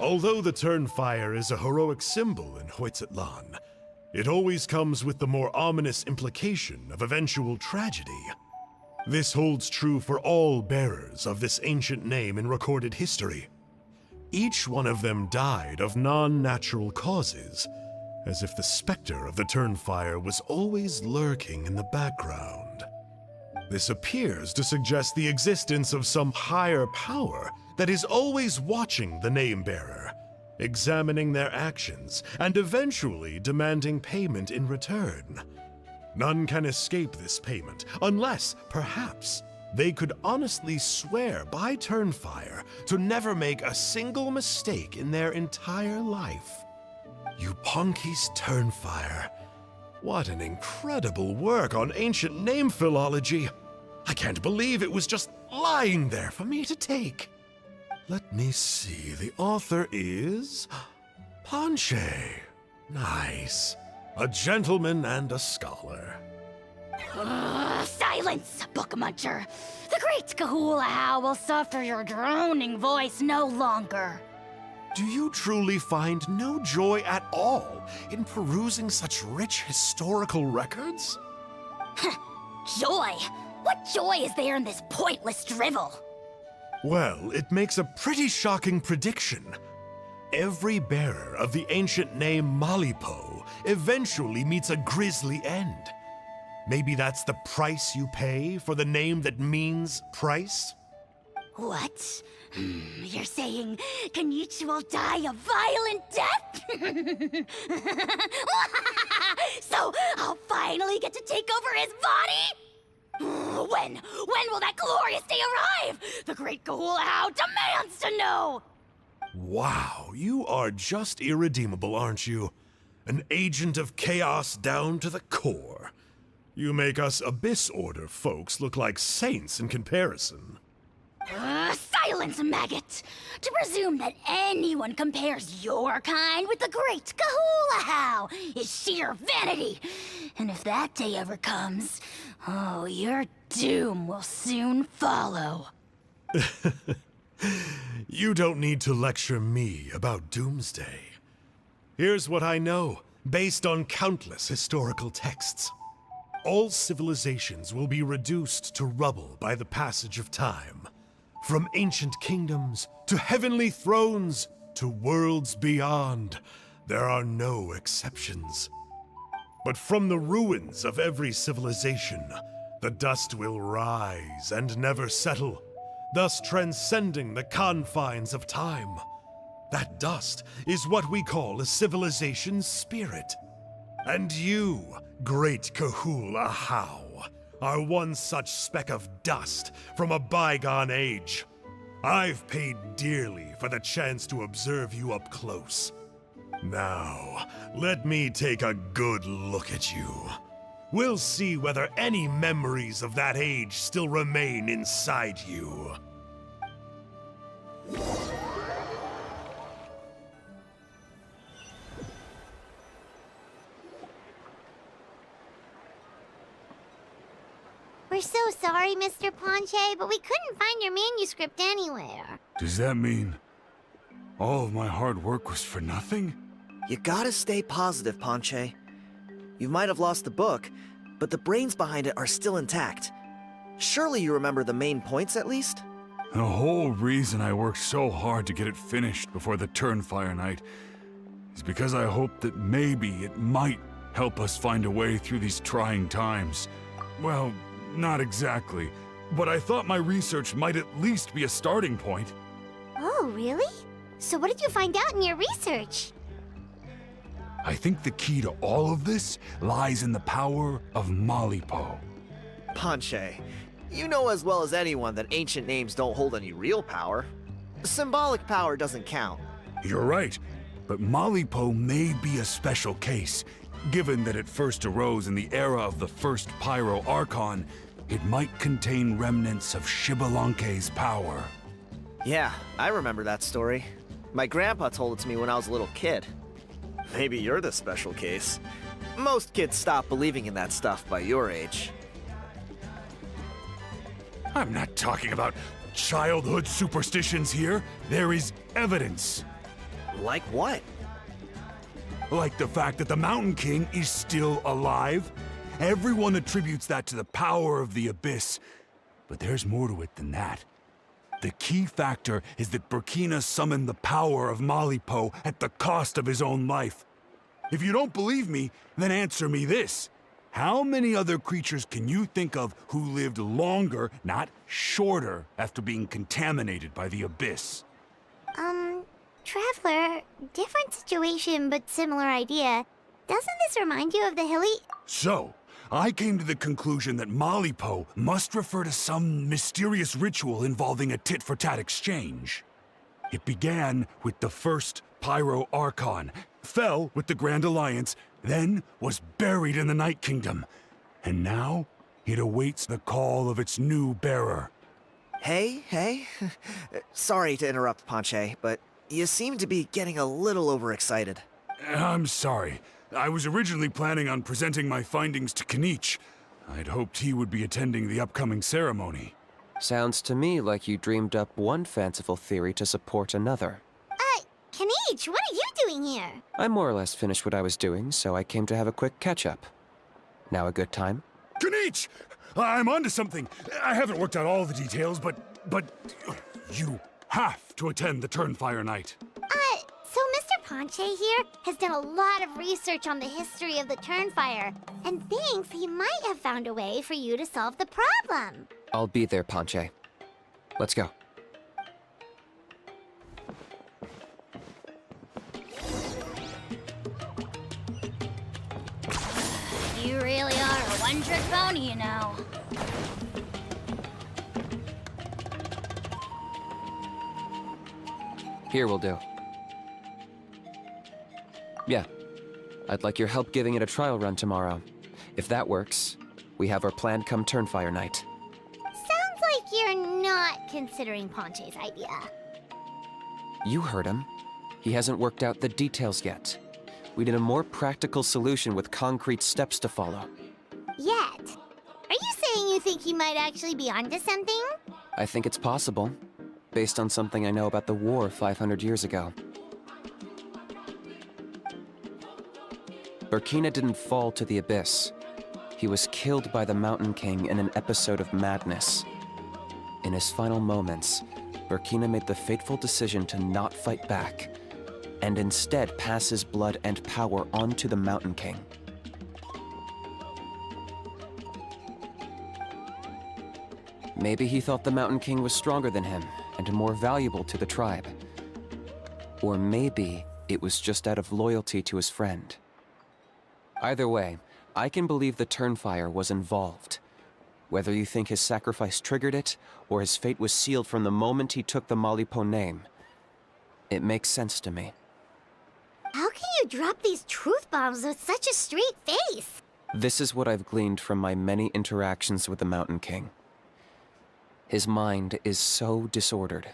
Although the Turnfire is a heroic symbol in Hoytzatlan, it always comes with the more ominous implication of eventual tragedy. This holds true for all bearers of this ancient name in recorded history. Each one of them died of non-natural causes, as if the specter of the Turnfire was always lurking in the background. This appears to suggest the existence of some higher power that is always watching the name-bearer, examining their actions, and eventually demanding payment in return. None can escape this payment, unless, perhaps, they could honestly swear by Turnfire to never make a single mistake in their entire life. Yuponki's Turnfire. What an incredible work on ancient name philology. I can't believe it was just lying there for me to take. Let me see, the author is Ponche. Nice. A gentleman and a scholar. Silence, book muncher. The great Kahula will suffer your droning voice no longer. Do you truly find no joy at all in perusing such rich historical records? Joy? What joy is there in this pointless drivel? Well, it makes a pretty shocking prediction. Every bearer of the ancient name Malipo eventually meets a grisly end. Maybe that's the price you pay for the name that means price? What? You're saying Kinich will die a violent death? So I'll finally get to take over his body? When? When will that glorious day arrive? The great Kahulahau demands to know! Wow, you are just irredeemable, aren't you? An agent of chaos down to the core. You make us Abyss Order folks look like saints in comparison. Silence, maggot! To presume that anyone compares your kind with the great Kahulahau is sheer vanity. And if that day ever comes, oh, your doom will soon follow. You don't need to lecture me about Doomsday. Here's what I know, based on countless historical texts. All civilizations will be reduced to rubble by the passage of time. From ancient kingdoms, to heavenly thrones, to worlds beyond, there are no exceptions. But from the ruins of every civilization, the dust will rise and never settle, thus transcending the confines of time. That dust is what we call a civilization's spirit. And you, great Kahulahau, are one such speck of dust from a bygone age. I've paid dearly for the chance to observe you up close. Now, let me take a good look at you. We'll see whether any memories of that age still remain inside you. We're so sorry, Mr. Ponche, but we couldn't find your manuscript anywhere. Does that mean all of my hard work was for nothing? You gotta stay positive, Ponche. You might have lost the book, but the brains behind it are still intact. Surely you remember the main points at least? The whole reason I worked so hard to get it finished before the Turnfire Night is because I hoped that maybe it might help us find a way through these trying times. Well, not exactly, but I thought my research might at least be a starting point. Oh, really? So what did you find out in your research? I think the key to all of this lies in the power of Malipo. Ponche, you know as well as anyone that ancient names don't hold any real power. Symbolic power doesn't count. You're right, but Malipo may be a special case. Given that it first arose in the era of the first Pyro Archon, it might contain remnants of Xbalanque's power. Yeah, I remember that story. My grandpa told it to me when I was a little kid. Maybe you're the special case. Most kids stop believing in that stuff by your age. I'm not talking about childhood superstitions here. There is evidence. Like what? Like the fact that the Mountain King is still alive. Everyone attributes that to the power of the Abyss. But there's more to it than that. The key factor is that Burkina summoned the power of Malipo at the cost of his own life. If you don't believe me, then answer me this. How many other creatures can you think of who lived longer, not shorter, after being contaminated by the Abyss? Traveler, different situation but similar idea. Doesn't this remind you of the hilly... So, I came to the conclusion that Malipo must refer to some mysterious ritual involving a tit-for-tat exchange. It began with the first Pyro Archon, fell with the Grand Alliance, then was buried in the Night Kingdom. And now, it awaits the call of its new bearer. Hey. Sorry to interrupt, Ponche, but you seem to be getting a little overexcited. I'm sorry. I was originally planning on presenting my findings to Kinich. I'd hoped he would be attending the upcoming ceremony. Sounds to me like you dreamed up one fanciful theory to support another. Kinich Kinich, what are you doing here? I more or less finished what I was doing, so I came to have a quick catch-up. Now a good time? Kinich! I'm onto something. I haven't worked out all the details, but you have to attend the Turnfire Night. So Mr. Ponche here has done a lot of research on the history of the Turnfire, and thinks he might have found a way for you to solve the problem. I'll be there, Ponche. Let's go. You really are a one-trick pony, you know. Here will do. Yeah. I'd like your help giving it a trial run tomorrow. If that works, we have our plan come Turnfire Night. Sounds like you're not considering Ponche's idea. You heard him. He hasn't worked out the details yet. We need a more practical solution with concrete steps to follow. Yet. Are you saying you think he might actually be onto something? I think it's possible, based on something I know about the war 500 years ago. Burkina didn't fall to the abyss. He was killed by the Mountain King in an episode of madness. In his final moments, Burkina made the fateful decision to not fight back, and instead pass his blood and power on to the Mountain King. Maybe he thought the Mountain King was stronger than him, and more valuable to the tribe. Or maybe it was just out of loyalty to his friend. Either way, I can believe the Turnfire was involved. Whether you think his sacrifice triggered it, or his fate was sealed from the moment he took the Malipo name, it makes sense to me. How can you drop these truth bombs with such a straight face? This is what I've gleaned from my many interactions with the Mountain King. His mind is so disordered.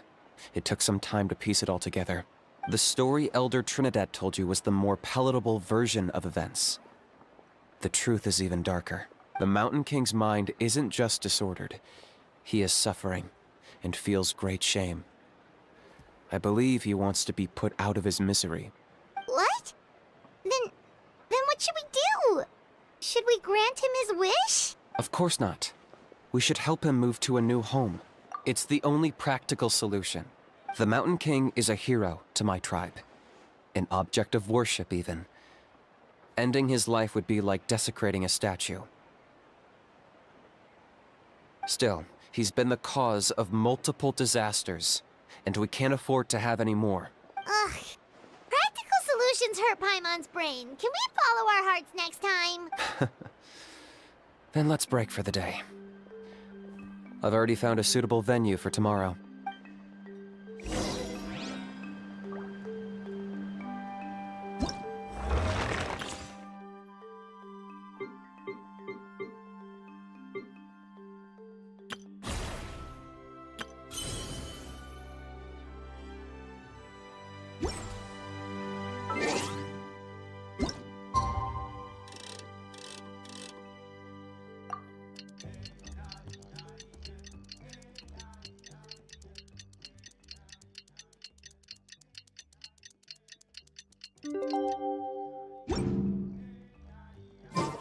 It took some time to piece it all together. The story Elder Trinidad told you was the more palatable version of events. The truth is even darker. The Mountain King's mind isn't just disordered. He is suffering and feels great shame. I believe he wants to be put out of his misery. What? Then what should we do? Should we grant him his wish? Of course not. We should help him move to a new home. It's the only practical solution. The Mountain King is a hero to my tribe. An object of worship, even. Ending his life would be like desecrating a statue. Still, he's been the cause of multiple disasters, and we can't afford to have any more. Ugh. Practical solutions hurt Paimon's brain. Can we follow our hearts next time? Then let's break for the day. I've already found a suitable venue for tomorrow.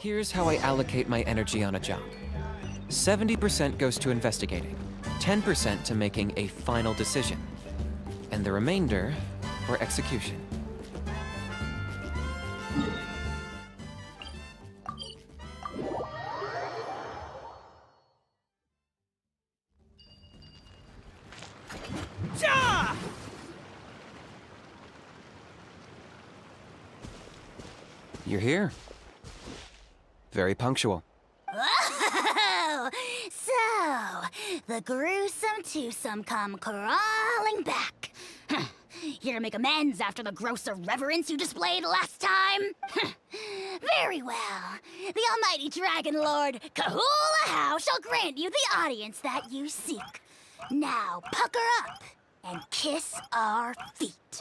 Here's how I allocate my energy on a job. 70% goes to investigating, 10% to making a final decision, and the remainder for execution. You're here. Very punctual. Oh, so the gruesome twosome come crawling back. Here to make amends after the gross irreverence you displayed last time? Very well. The almighty Dragon Lord, Kahula How, shall grant you the audience that you seek. Now pucker up and kiss our feet.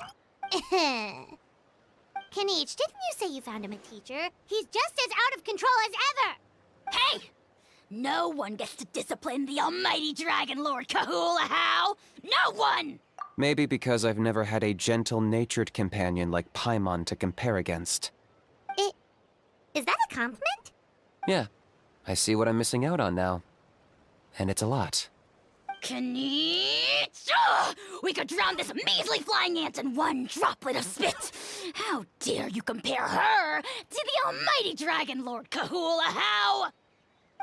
Kinich, didn't you say you found him a teacher? He's just as out of control as ever! Hey! No one gets to discipline the almighty Dragon Lord Kahula How! No one! Maybe because I've never had a gentle-natured companion like Paimon to compare against. Is that a compliment? Yeah, I see what I'm missing out on now. And it's a lot. Kinich! Ugh! We could drown this measly flying ant in one droplet of spit! How dare you compare her to the almighty Dragon Lord Kahula How!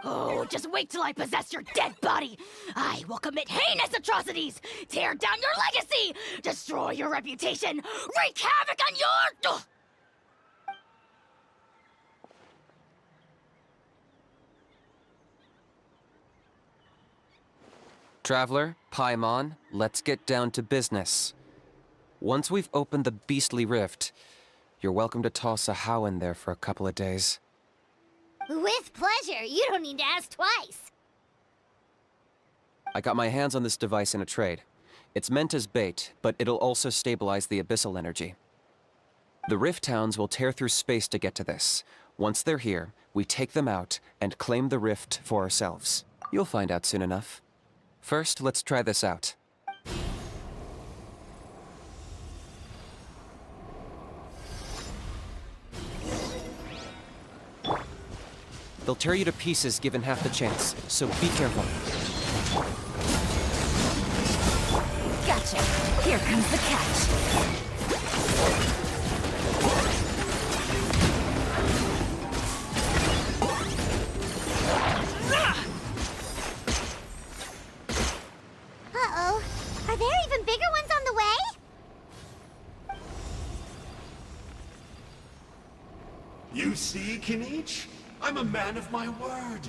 Oh, just wait till I possess your dead body! I will commit heinous atrocities! Tear down your legacy! Destroy your reputation! Wreak havoc on your... Ugh! Traveler, Paimon, let's get down to business. Once we've opened the beastly rift, you're welcome to toss a How in there for a couple of days. With pleasure. You don't need to ask twice. I got my hands on this device in a trade. It's meant as bait, but it'll also stabilize the abyssal energy. The Rift Hounds will tear through space to get to this. Once they're here, we take them out and claim the rift for ourselves. You'll find out soon enough. First, let's try this out. They'll tear you to pieces given half the chance, so be careful. Gotcha. Here comes the catch. Uh-oh. Are there even bigger ones on the way? You see, Kinich? I'm a man of my word.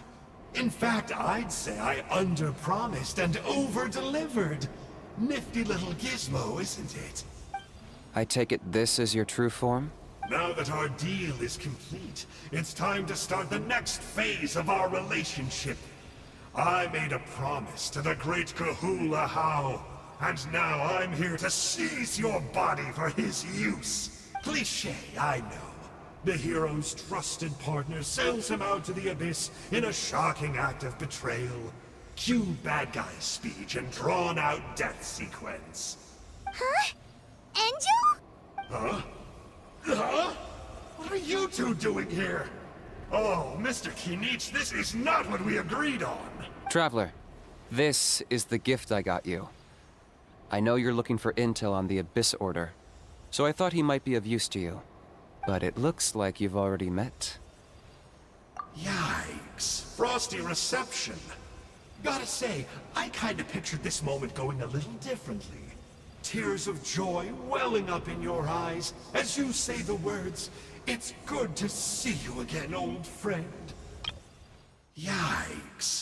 In fact, I'd say I under-promised and over-delivered. Nifty little gizmo, isn't it? I take it this is your true form? Now that our deal is complete, it's time to start the next phase of our relationship. I made a promise to the great Kahula How, and now I'm here to seize your body for his use. Cliché, I know. The hero's trusted partner sells him out to the abyss in a shocking act of betrayal. Cue bad guy speech and drawn-out death sequence. Huh? Angel? Huh? Huh? What are you two doing here? Oh, Mr. Kinich, this is not what we agreed on. Traveler, this is the gift I got you. I know you're looking for intel on the Abyss Order, so I thought he might be of use to you. But it looks like you've already met. Yikes. Frosty reception. Gotta say, I kinda pictured this moment going a little differently. Tears of joy welling up in your eyes as you say the words, "It's good to see you again, old friend." Yikes.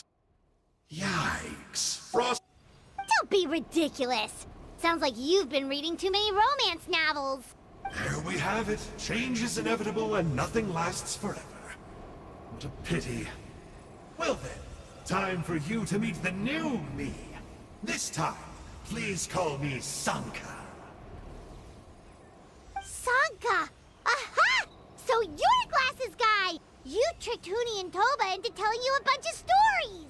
Yikes. Frost... Don't be ridiculous. Sounds like you've been reading too many romance novels. There we have it. Change is inevitable and nothing lasts forever. What a pity. Well then, time for you to meet the new me. This time, please call me Sanka. Sanka! Aha! So you're Glasses Guy! You tricked Huni and Toba into telling you a bunch of stories!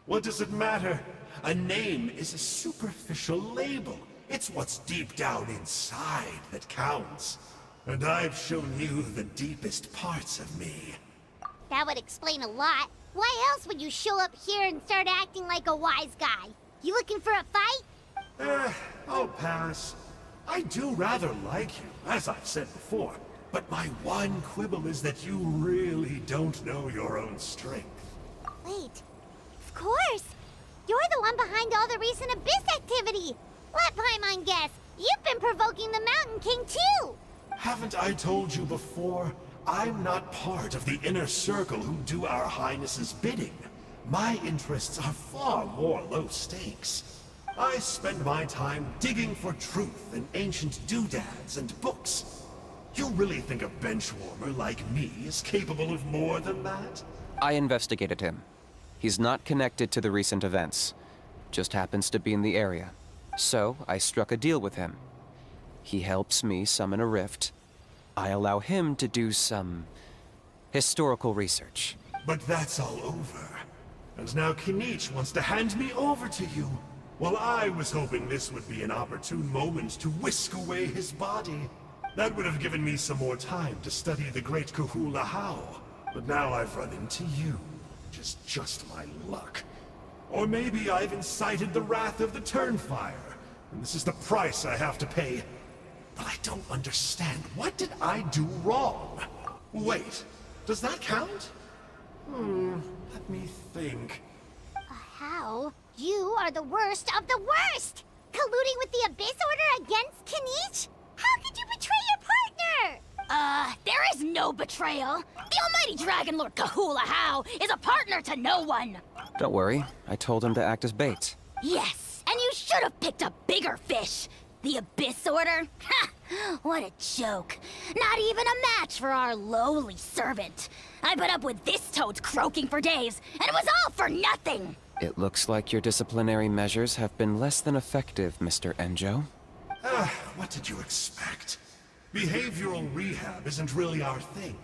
What does it matter? A name is a superficial label. It's what's deep down inside that counts. And I've shown you the deepest parts of me. That would explain a lot. Why else would you show up here and start acting like a wise guy? You looking for a fight? I'll pass. I do rather like you, as I've said before. But my one quibble is that you really don't know your own strength. Wait. Of course! You're the one behind all the recent Abyss activity! Let Paimon guess, you've been provoking the Mountain King too! Haven't I told you before? I'm not part of the inner circle who do our Highness's bidding. My interests are far more low stakes. I spend my time digging for truth in ancient doodads and books. You really think a benchwarmer like me is capable of more than that? I investigated him. He's not connected to the recent events. Just happens to be in the area. So, I struck a deal with him. He helps me summon a rift. I allow him to do some historical research. But that's all over. And now Kinich wants to hand me over to you. Well, I was hoping this would be an opportune moment to whisk away his body. That would have given me some more time to study the great Kahula How. But now I've run into you, which is just my luck. Or maybe I've incited the wrath of the Turnfire, and this is the price I have to pay. But I don't understand. What did I do wrong? Wait, does that count? Let me think. How? You are the worst of the worst! Colluding with the Abyss Order against Kinich? How could you betray your partner? There is no betrayal. The almighty Dragon Lord Kahula How is a partner to no one. Don't worry, I told him to act as bait. Yes, and you should have picked a bigger fish. The Abyss Order? Ha! What a joke. Not even a match for our lowly servant. I put up with this toad's croaking for days, and it was all for nothing. It looks like your disciplinary measures have been less than effective, Mr. Enjo. What did you expect? Behavioral rehab isn't really our thing.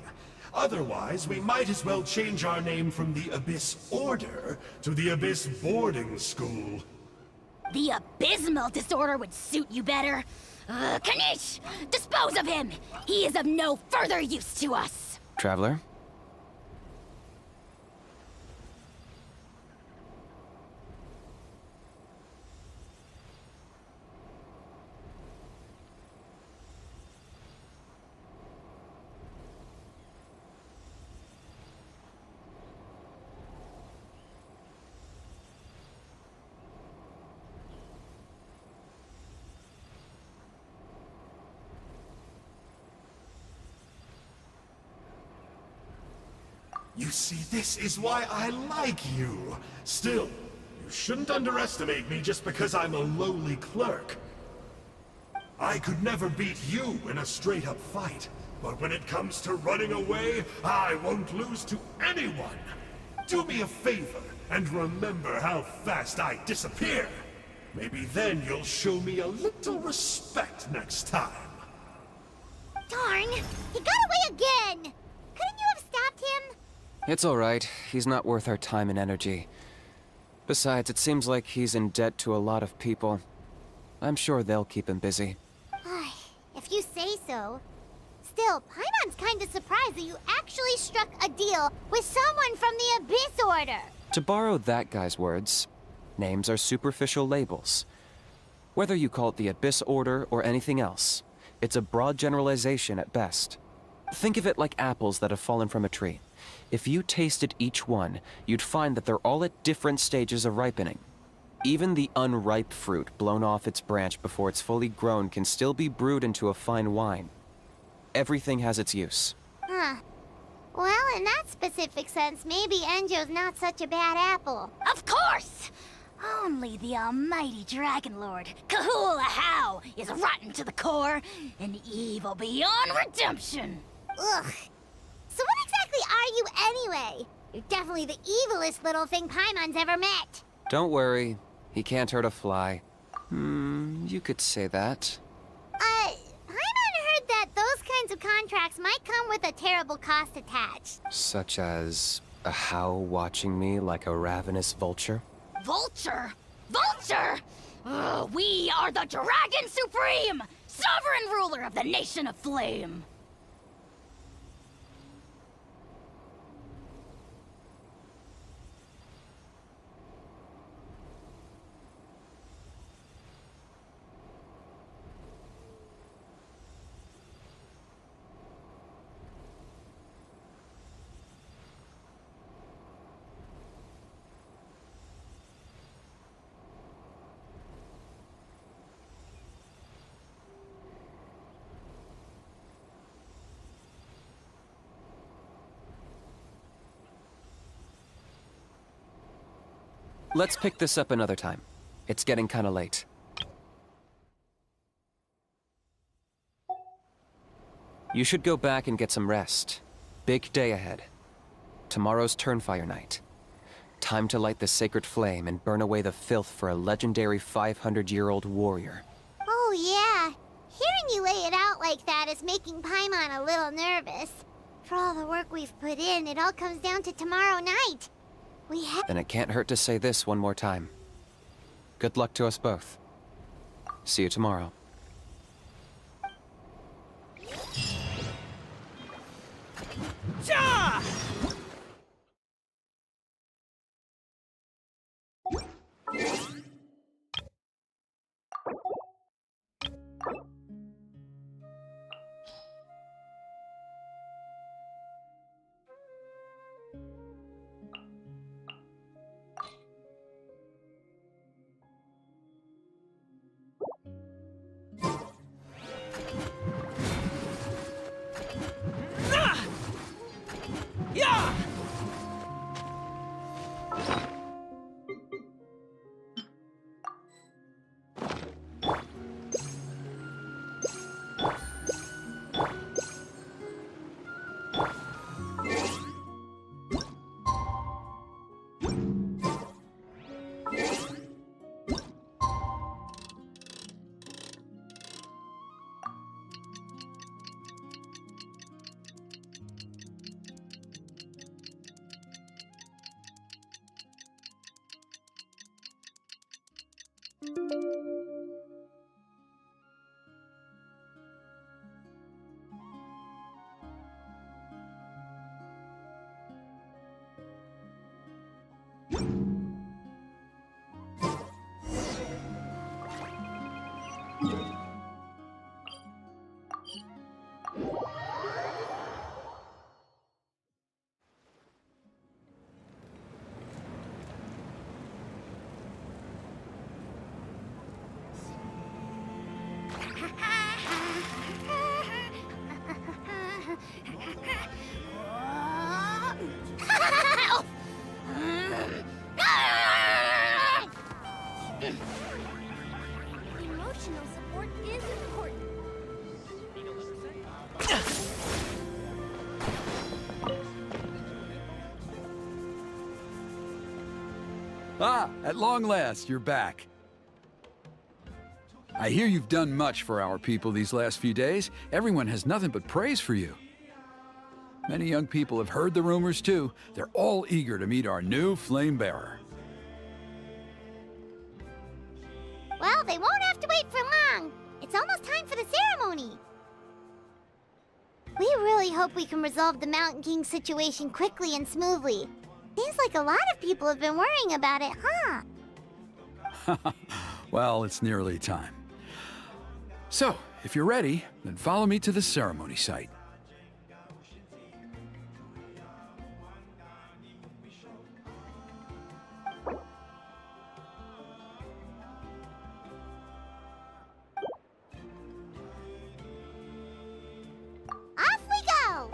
Otherwise, we might as well change our name from the Abyss Order to the Abyss Boarding School. The abysmal disorder would suit you better. Kinich! Dispose of him! He is of no further use to us! Traveler? You see, this is why I like you. Still, you shouldn't underestimate me just because I'm a lowly clerk. I could never beat you in a straight-up fight, but when it comes to running away, I won't lose to anyone. Do me a favor and remember how fast I disappear. Maybe then you'll show me a little respect next time. Darn! He got away again! Couldn't you have stopped him? It's alright. He's not worth our time and energy. Besides, it seems like he's in debt to a lot of people. I'm sure they'll keep him busy. If you say so. Still, Paimon's kinda surprised that you actually struck a deal with someone from the Abyss Order. To borrow that guy's words, names are superficial labels. Whether you call it the Abyss Order or anything else, it's a broad generalization at best. Think of it like apples that have fallen from a tree. If you tasted each one, you'd find that they're all at different stages of ripening. Even the unripe fruit blown off its branch before it's fully grown can still be brewed into a fine wine. Everything has its use. Huh. Well, in that specific sense, maybe Enjo's not such a bad apple. Of course! Only the almighty Dragon Lord, Kahula How, is rotten to the core and evil beyond redemption. Ugh. So what exactly are you anyway? You're definitely the evilest little thing Paimon's ever met. Don't worry, he can't hurt a fly. You could say that. Paimon heard that those kinds of contracts might come with a terrible cost attached. Such as a How watching me like a ravenous vulture? Vulture? Vulture? We are the Dragon Supreme, sovereign ruler of the Nation of Flame. Let's pick this up another time. It's getting kinda late. You should go back and get some rest. Big day ahead. Tomorrow's Turnfire night. Time to light the sacred flame and burn away the filth for a legendary 500-year-old warrior. Oh yeah. Hearing you lay it out like that is making Paimon a little nervous. For all the work we've put in, it all comes down to tomorrow night. We have... Then it can't hurt to say this one more time. Good luck to us both. See you tomorrow. Emotional support is important. Ah, at long last, you're back. I hear you've done much for our people these last few days. Everyone has nothing but praise for you. Many young people have heard the rumors too. They're all eager to meet our new flame bearer. Well, they won't have to wait for long. It's almost time for the ceremony. We really hope we can resolve the Mountain King situation quickly and smoothly. Seems like a lot of people have been worrying about it, huh? Well, it's nearly time. So, if you're ready, then follow me to the ceremony site. Off we go!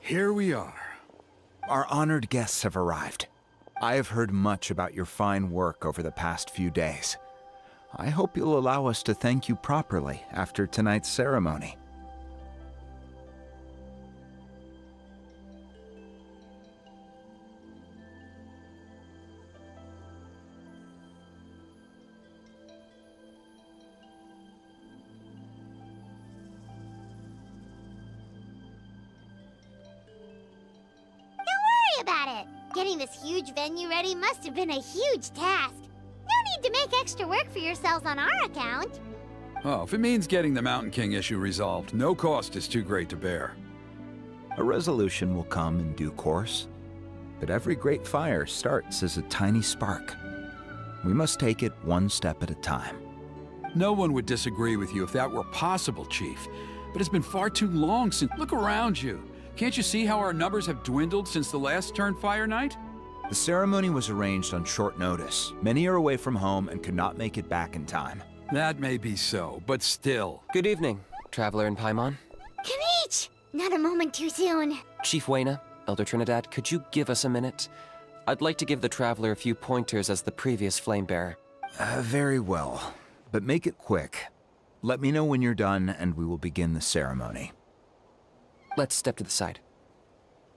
Here we are. Our honored guests have arrived. I have heard much about your fine work over the past few days. I hope you'll allow us to thank you properly after tonight's ceremony. About it. Getting this huge venue ready must have been a huge task. No need to make extra work for yourselves on our account. Oh, if it means getting the Mountain King issue resolved, no cost is too great to bear. A resolution will come in due course, but every great fire starts as a tiny spark. We must take it one step at a time. No one would disagree with you if that were possible, Chief. But it's been far too long since... Look around you. Can't you see how our numbers have dwindled since the last Turnfire night? The ceremony was arranged on short notice. Many are away from home and could not make it back in time. That may be so, but still. Good evening, Traveler in Paimon. Kinich! Not a moment too soon. Chief Wayna, Elder Trinidad, could you give us a minute? I'd like to give the Traveler a few pointers as the previous flame bearer. Very well, but make it quick. Let me know when you're done and we will begin the ceremony. Let's step to the side.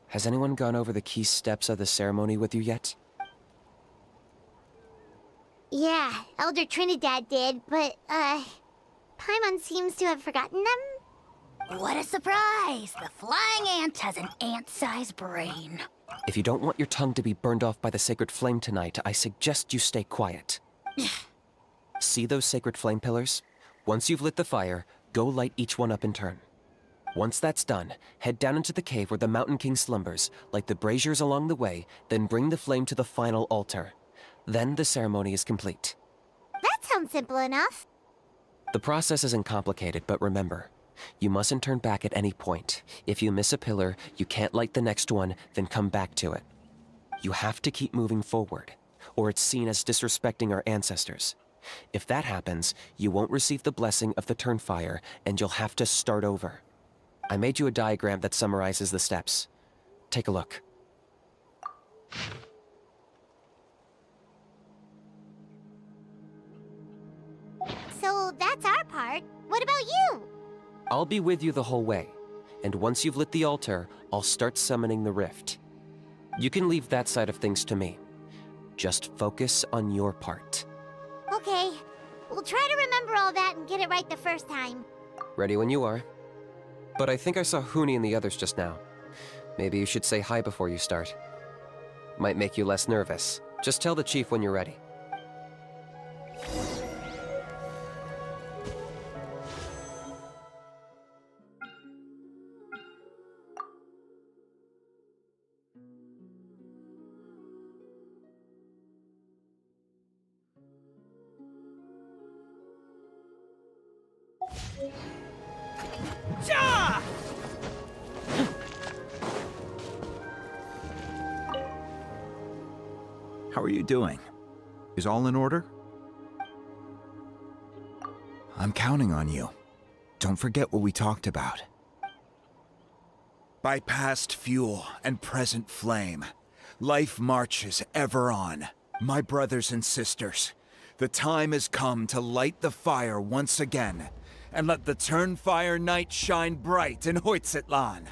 Has anyone gone over the key steps of the ceremony with you yet? Yeah, Elder Trinidad did, but, Paimon seems to have forgotten them? What a surprise! The flying ant has an ant-sized brain. If you don't want your tongue to be burned off by the sacred flame tonight, I suggest you stay quiet. See those sacred flame pillars? Once you've lit the fire, go light each one up in turn. Once that's done, head down into the cave where the Mountain King slumbers, light the braziers along the way, then bring the flame to the final altar. Then the ceremony is complete. That sounds simple enough. The process isn't complicated, but remember, you mustn't turn back at any point. If you miss a pillar, you can't light the next one, then come back to it. You have to keep moving forward, or it's seen as disrespecting our ancestors. If that happens, you won't receive the blessing of the Turnfire, and you'll have to start over. I made you a diagram that summarizes the steps. Take a look. So that's our part. What about you? I'll be with you the whole way, and once you've lit the altar, I'll start summoning the rift. You can leave that side of things to me. Just focus on your part. Okay. We'll try to remember all that and get it right the first time. Ready when you are. But I think I saw Huni and the others just now. Maybe you should say hi before you start. Might make you less nervous. Just tell the chief when you're ready. How are you doing? Is all in order? I'm counting on you. Don't forget what we talked about. By past fuel and present flame, life marches ever on. My brothers and sisters, the time has come to light the fire once again, and let the Turnfire night shine bright in Hoytzitlan.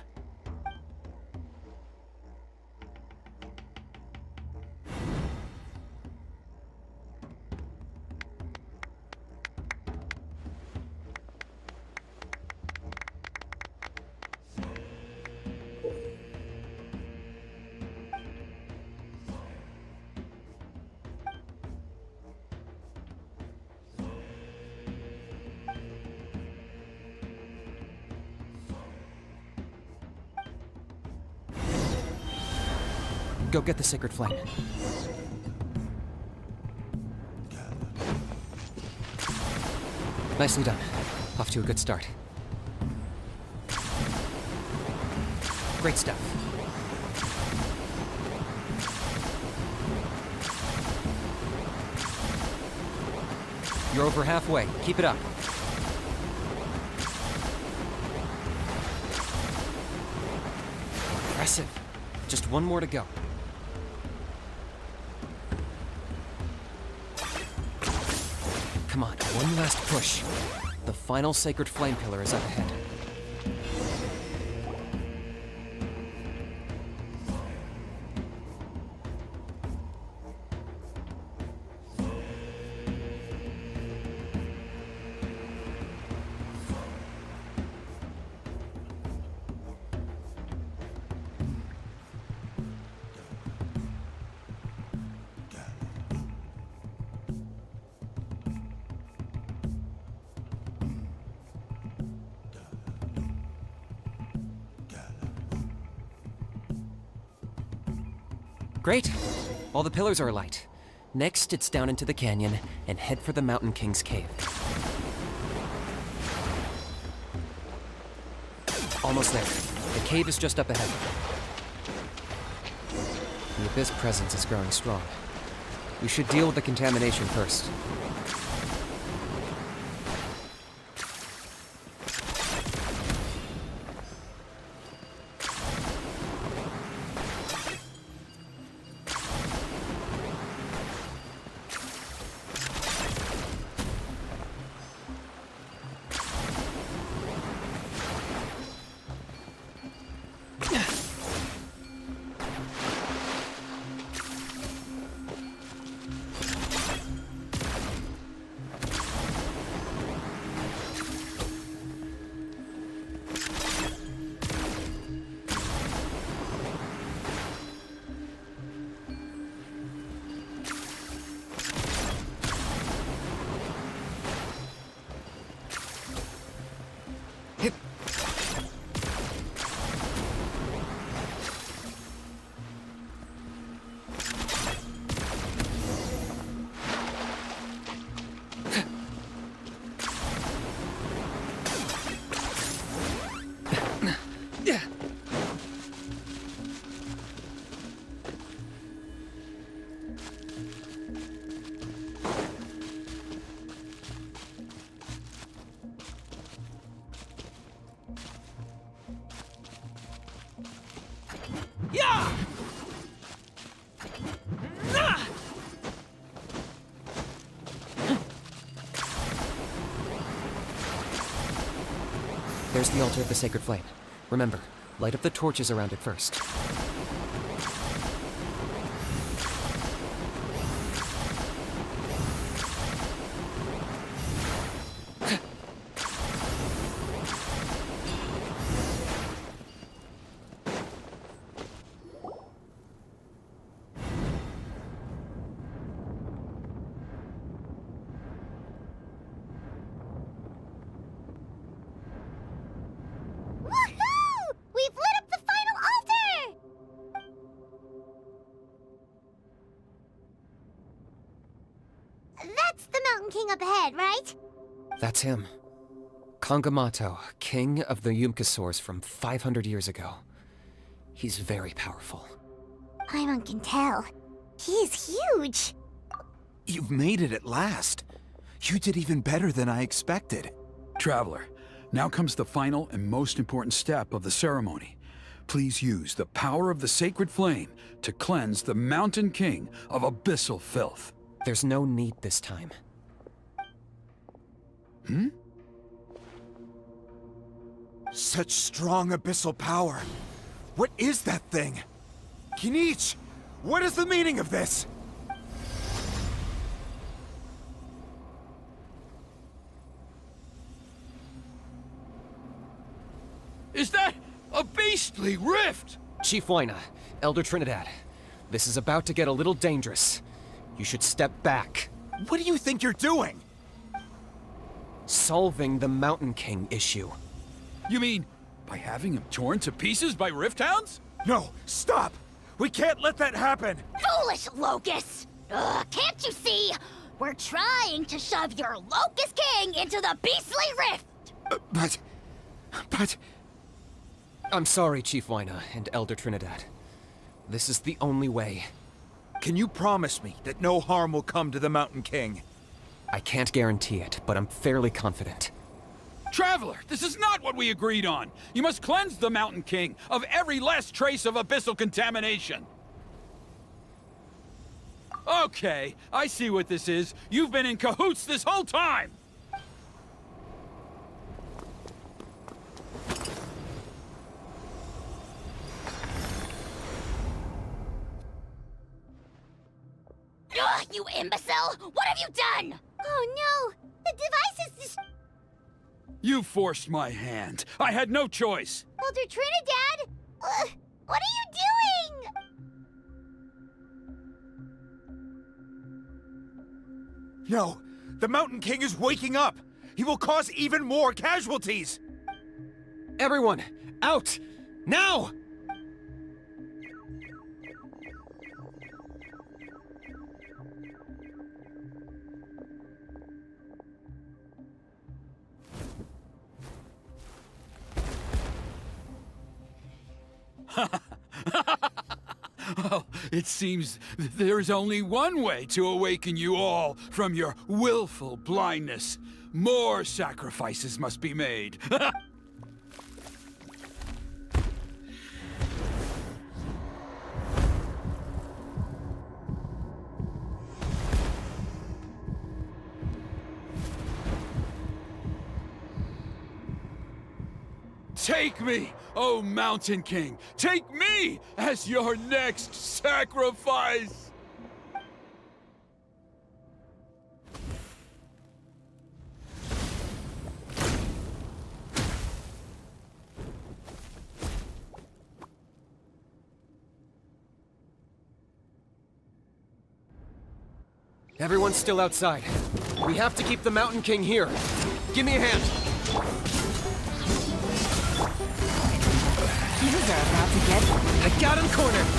Go get the sacred flame. Nicely done. Off to a good start. Great stuff. You're over halfway. Keep it up. Impressive. Just one more to go. Come on, one last push. The final sacred flame pillar is up ahead. Great. All the pillars are alight. Next, it's down into the canyon and head for the Mountain King's cave. Almost there. The cave is just up ahead. The Abyss presence is growing strong. We should deal with the contamination first. There's the altar of the sacred flame. Remember, light up the torches around it first. Woohoo! We've lit up the final altar! That's the Mountain King up ahead, right? That's him. Kangamato, king of the Yumkasaurs from 500 years ago. He's very powerful. Paimon can tell. He's huge. You've made it at last. You did even better than I expected. Traveler, now comes the final and most important step of the ceremony. Please use the power of the sacred flame to cleanse the Mountain King of abyssal filth. There's no need this time. Such strong abyssal power. What is that thing? Kinich, what is the meaning of this? Is that a beastly rift? Chief Wyna, Elder Trinidad, this is about to get a little dangerous. You should step back. What do you think you're doing? Solving the Mountain King issue. You mean by having him torn to pieces by rift hounds? No, stop! We can't let that happen! Foolish Locust! Ugh, can't you see? We're trying to shove your Locust King into the beastly rift! But... I'm sorry, Chief Wyna and Elder Trinidad. This is the only way. Can you promise me that no harm will come to the Mountain King? I can't guarantee it, but I'm fairly confident. Traveler, this is not what we agreed on. You must cleanse the Mountain King of every last trace of abyssal contamination. Okay, I see what this is. You've been in cahoots this whole time! Ugh, you imbecile! What have you done? Oh no! The device is just... You forced my hand. I had no choice. Elder Trinidad? What are you doing? No, the Mountain King is waking up! He will cause even more casualties! Everyone, out! Now! Well, it seems there is only one way to awaken you all from your willful blindness. More sacrifices must be made. Take me, O Mountain King! Take me as your next sacrifice! Everyone's still outside. We have to keep the Mountain King here. Give me a hand. These are about to get... I got him cornered!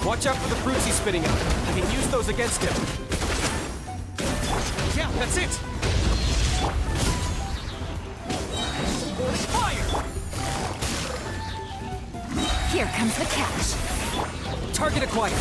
Watch out for the fruits he's spitting out. I can use those against him. Yeah, that's it! Supporting fire! Here comes the catch. Target acquired.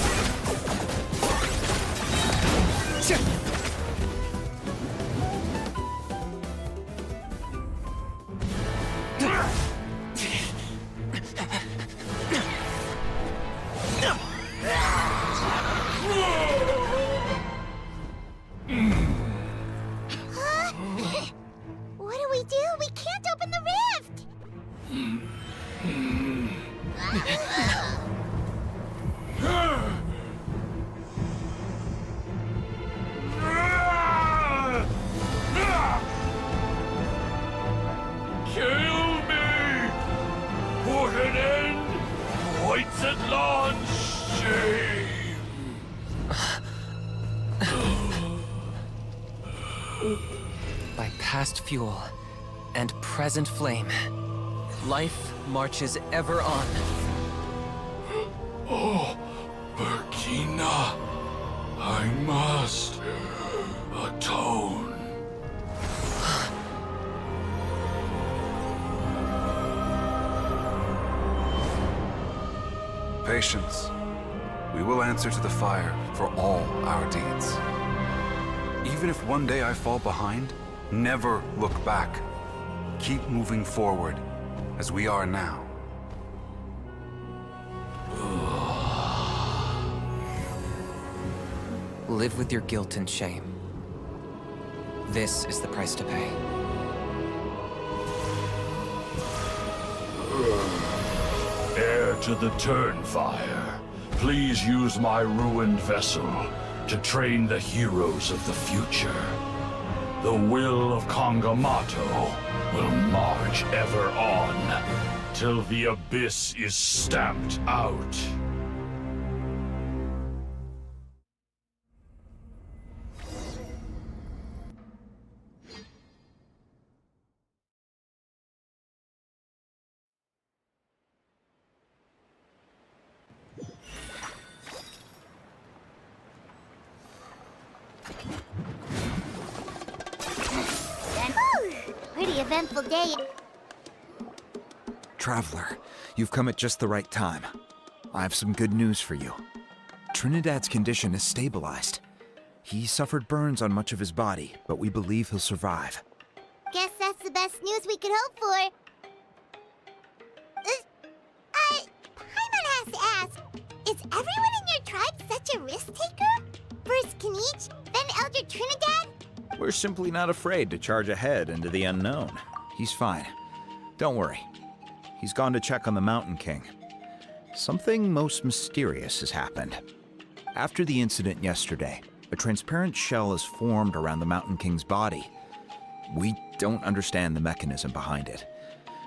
By past fuel and present flame, life marches ever on. Oh, Burkina, I must atone. Patience. We will answer to the fire for all our deeds. Even if one day I fall behind, never look back. Keep moving forward, as we are now. Live with your guilt and shame. This is the price to pay. Heir to the Turnfire, please use my ruined vessel to train the heroes of the future. The will of Kangamato will march ever on, till the abyss is stamped out. Pretty eventful day. Traveler, you've come at just the right time. I have some good news for you. Trinidad's condition is stabilized. He suffered burns on much of his body, but we believe he'll survive. Guess that's the best news we could hope for. Paimon has to ask, is everyone in your tribe such a risk taker? First Kinich, then Elder Trinidad? We're simply not afraid to charge ahead into the unknown. He's fine. Don't worry. He's gone to check on the Mountain King. Something most mysterious has happened. After the incident yesterday, a transparent shell has formed around the Mountain King's body. We don't understand the mechanism behind it,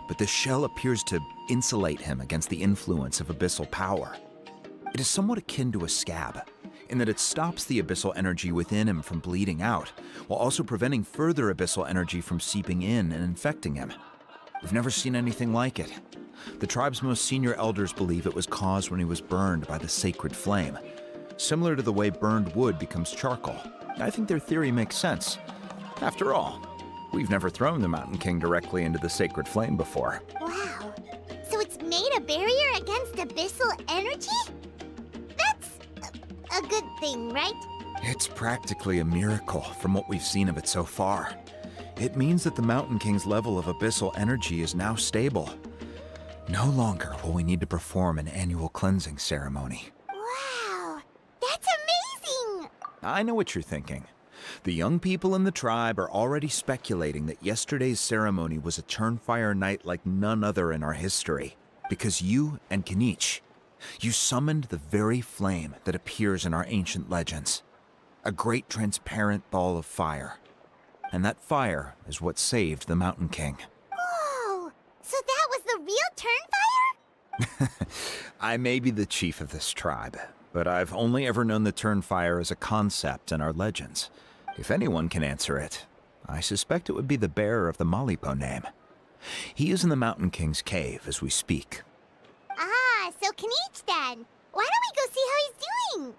but the shell appears to insulate him against the influence of abyssal power. It is somewhat akin to a scab, in that it stops the abyssal energy within him from bleeding out, while also preventing further abyssal energy from seeping in and infecting him. We've never seen anything like it. The tribe's most senior elders believe it was caused when he was burned by the sacred flame, similar to the way burned wood becomes charcoal. I think their theory makes sense. After all, we've never thrown the Mountain King directly into the sacred flame before. Wow. So it's made a barrier against abyssal energy? That's a good thing, right? It's practically a miracle from what we've seen of it so far. It means that the Mountain King's level of abyssal energy is now stable. No longer will we need to perform an annual cleansing ceremony. Wow, that's amazing! I know what you're thinking. The young people in the tribe are already speculating that yesterday's ceremony was a Turnfire night like none other in our history. Because you and Kinich, you summoned the very flame that appears in our ancient legends. A great transparent ball of fire. And that fire is what saved the Mountain King. Whoa! So that was the real Turnfire? I may be the chief of this tribe, but I've only ever known the Turnfire as a concept in our legends. If anyone can answer it, I suspect it would be the bearer of the Malipo name. He is in the Mountain King's cave as we speak. Ah, so Kinich then. Why don't we go see how he's doing?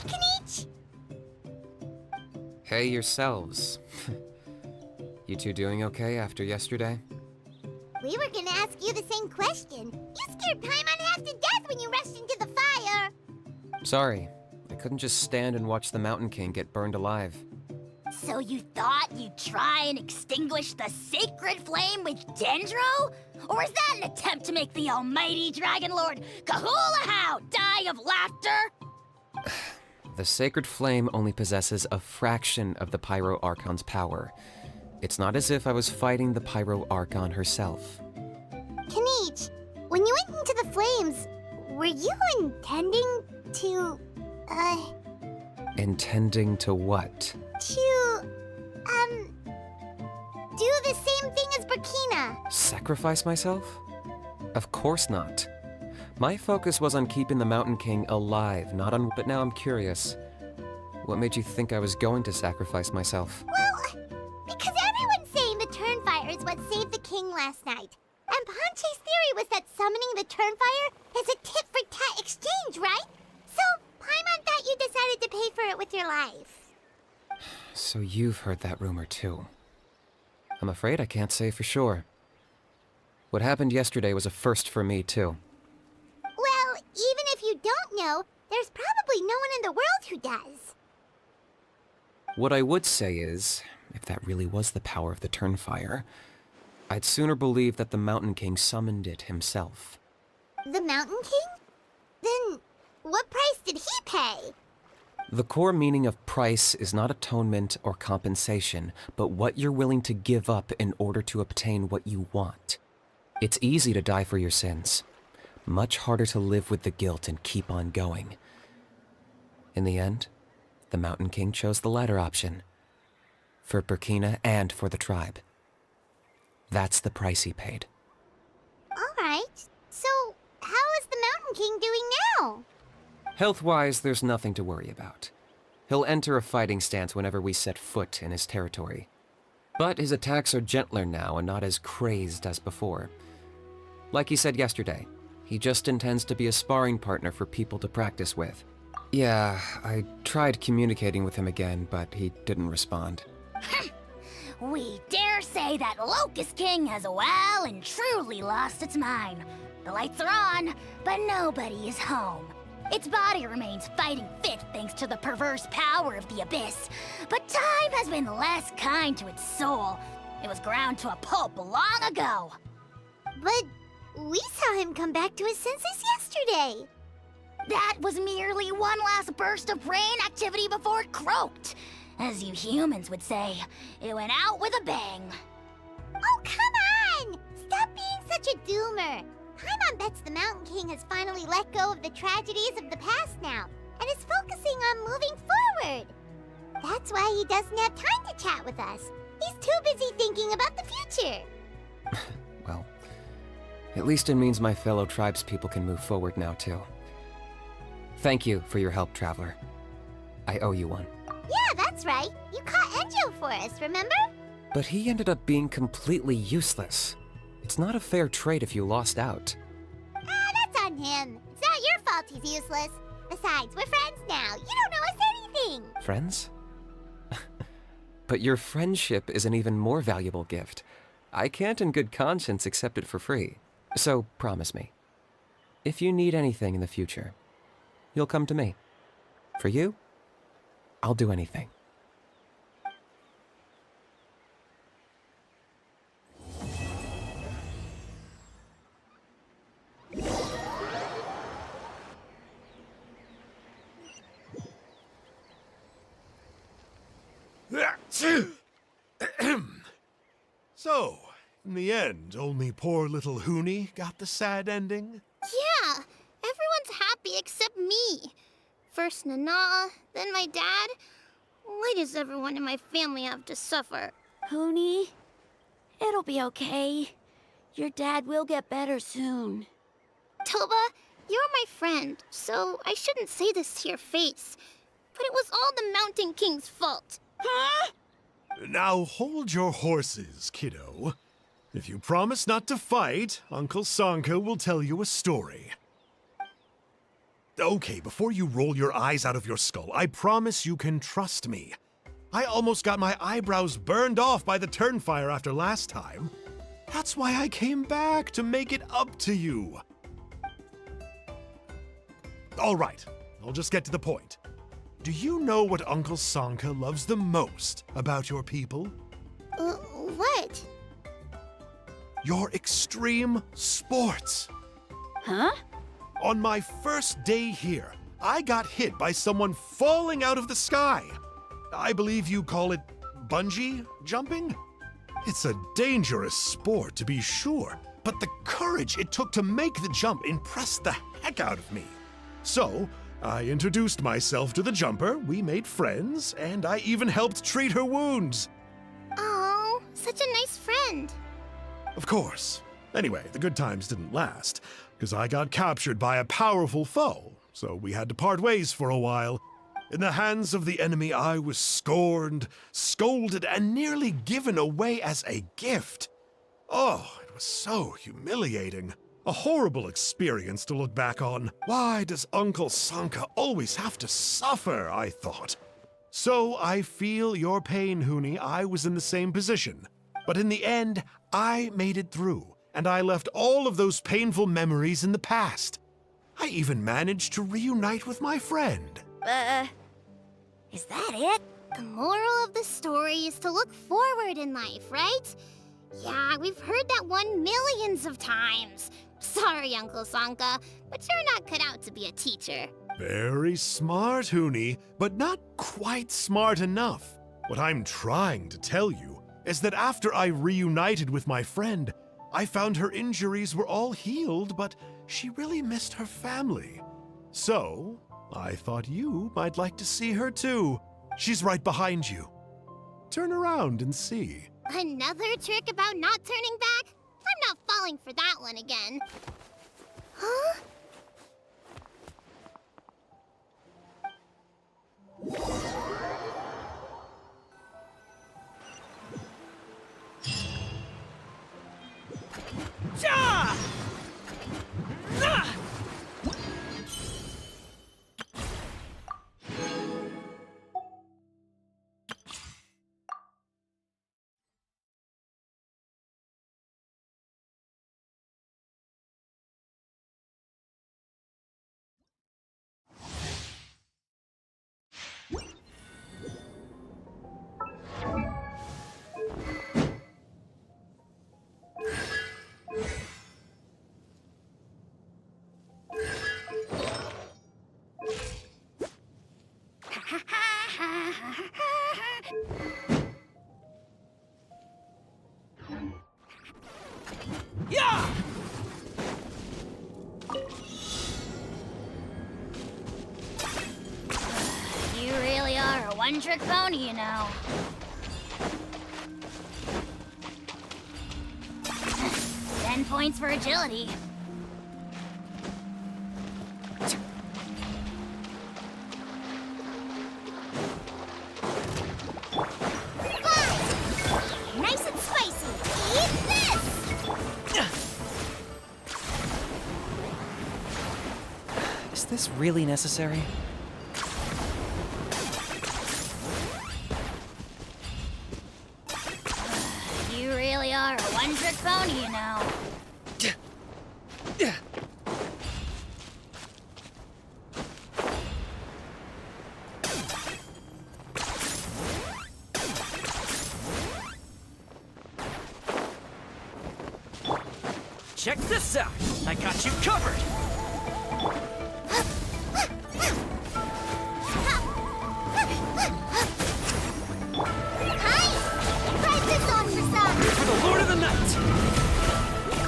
Kinich! Hey yourselves. You two doing okay after yesterday? We were gonna ask you the same question. You scared Paimon half to death when you rushed into the fire. Sorry, I couldn't just stand and watch the Mountain King get burned alive. So you thought you'd try and extinguish the sacred flame with Dendro? Or is that an attempt to make the almighty Dragon Lord Kahulahau die of laughter? The sacred flame only possesses a fraction of the Pyro Archon's power. It's not as if I was fighting the Pyro Archon herself. Kinich, when you went into the flames, were you intending to, Intending to what? do the same thing as Burkina? Sacrifice myself? Of course not. My focus was on keeping the Mountain King alive, not on... But now I'm curious. What made you think I was going to sacrifice myself? Well, because everyone's saying the Turnfire is what saved the king last night. And Ponche's theory was that summoning the Turnfire is a tit-for-tat exchange, right? So, Paimon thought you decided to pay for it with your life. So you've heard that rumor too. I'm afraid I can't say for sure. What happened yesterday was a first for me too. Well, even if you don't know, there's probably no one in the world who does. What I would say is, if that really was the power of the Turnfire, I'd sooner believe that the Mountain King summoned it himself. The Mountain King? Then, what price did he pay? The core meaning of price is not atonement or compensation, but what you're willing to give up in order to obtain what you want. It's easy to die for your sins. Much harder to live with the guilt and keep on going. In the end, the Mountain King chose the latter option. For Burkina and for the tribe. That's the price he paid. Alright, so how is the Mountain King doing now? Health-wise, there's nothing to worry about. He'll enter a fighting stance whenever we set foot in his territory. But his attacks are gentler now and not as crazed as before. Like he said yesterday, he just intends to be a sparring partner for people to practice with. Yeah, I tried communicating with him again, but he didn't respond. We dare say that Locust King has well and truly lost its mind. The lights are on, but nobody is home. Its body remains fighting fit thanks to the perverse power of the Abyss, but time has been less kind to its soul. It was ground to a pulp long ago. But we saw him come back to his senses yesterday. That was merely one last burst of brain activity before it croaked. As you humans would say, it went out with a bang. Oh, come on! Stop being such a doomer. Paimon bets the Mountain King has finally let go of the tragedies of the past now, and is focusing on moving forward. That's why he doesn't have time to chat with us. He's too busy thinking about the future. Well, at least it means my fellow tribespeople can move forward now, too. Thank you for your help, Traveler. I owe you one. Yeah, that's right. You caught Enjo for us, remember? But he ended up being completely useless. It's not a fair trade if you lost out. That's on him. It's not your fault he's useless. Besides, we're friends now. You don't owe us anything. Friends? But your friendship is an even more valuable gift. I can't in good conscience accept it for free. So promise me, if you need anything in the future, you'll come to me. For you, I'll do anything. So, in the end, only poor little Hoonie got the sad ending? Yeah, everyone's happy except me. First Nana, then my dad. Why does everyone in my family have to suffer? Hoonie, it'll be okay. Your dad will get better soon. Toba, you're my friend, so I shouldn't say this to your face. But it was all the Mountain King's fault. Huh? Now hold your horses, kiddo. If you promise not to fight, Uncle Sanka will tell you a story. Okay, before you roll your eyes out of your skull, I promise you can trust me. I almost got my eyebrows burned off by the turnfire after last time. That's why I came back, to make it up to you. All right, I'll just get to the point. Do you know what Uncle Sanka loves the most about your people? What? Your extreme sports. Huh? On my first day here, I got hit by someone falling out of the sky. I believe you call it bungee jumping? It's a dangerous sport, to be sure, but the courage it took to make the jump impressed the heck out of me. So, I introduced myself to the jumper, we made friends, and I even helped treat her wounds. Oh, such a nice friend. Of course. Anyway, the good times didn't last, because I got captured by a powerful foe, so we had to part ways for a while. In the hands of the enemy, I was scorned, scolded, and nearly given away as a gift. Oh, it was so humiliating. A horrible experience to look back on. Why does Uncle Sanka always have to suffer, I thought. So I feel your pain, Huni. I was in the same position. But in the end, I made it through, and I left all of those painful memories in the past. I even managed to reunite with my friend. Is that it? The moral of the story is to look forward in life, right? Yeah, we've heard that one millions of times. Sorry, Uncle Sanka, but you're not cut out to be a teacher. Very smart, Huni, but not quite smart enough. What I'm trying to tell you is that after I reunited with my friend, I found her injuries were all healed, but she really missed her family. So, I thought you might like to see her too. She's right behind you. Turn around and see. Another trick about not turning back? I'm not falling for that one again. Huh? You really are a one-trick pony, you know. 10 points for agility. Nice and spicy. Eat this! Is this really necessary? You really are a one-trick pony, you know. Check this out! I got you covered! Hi! Try this on for some! For the Lord of the Night!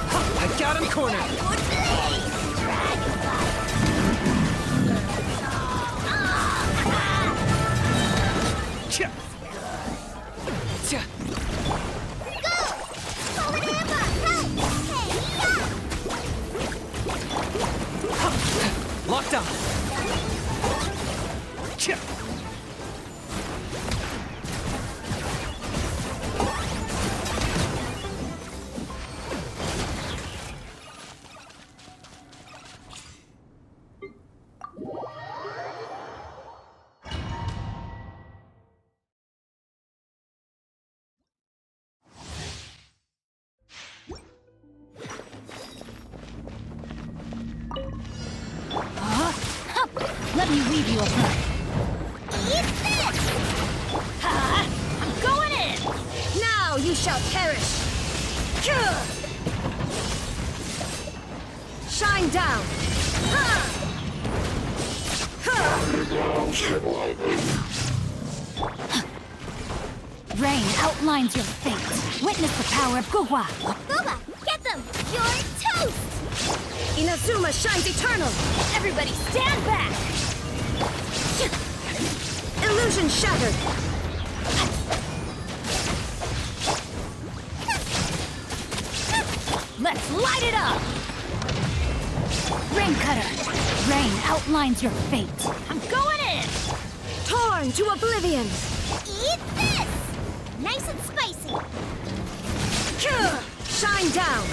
Ha, I got him cornered! Cha. Cha. Forward hammer! Run! Hey, Locked on! Cha. will burn. Eat this! Ha! I'm going in! Now you shall perish! Shine down! Rain outlines your fate. Witness the power of Gugwa. Booba, get them! You're toast! Inazuma shines eternal! Everybody stand back! Illusion shattered! Let's light it up! Rain cutter! Rain outlines your fate. I'm going in! Torn to oblivion! Eat this! Nice and spicy! Shine down!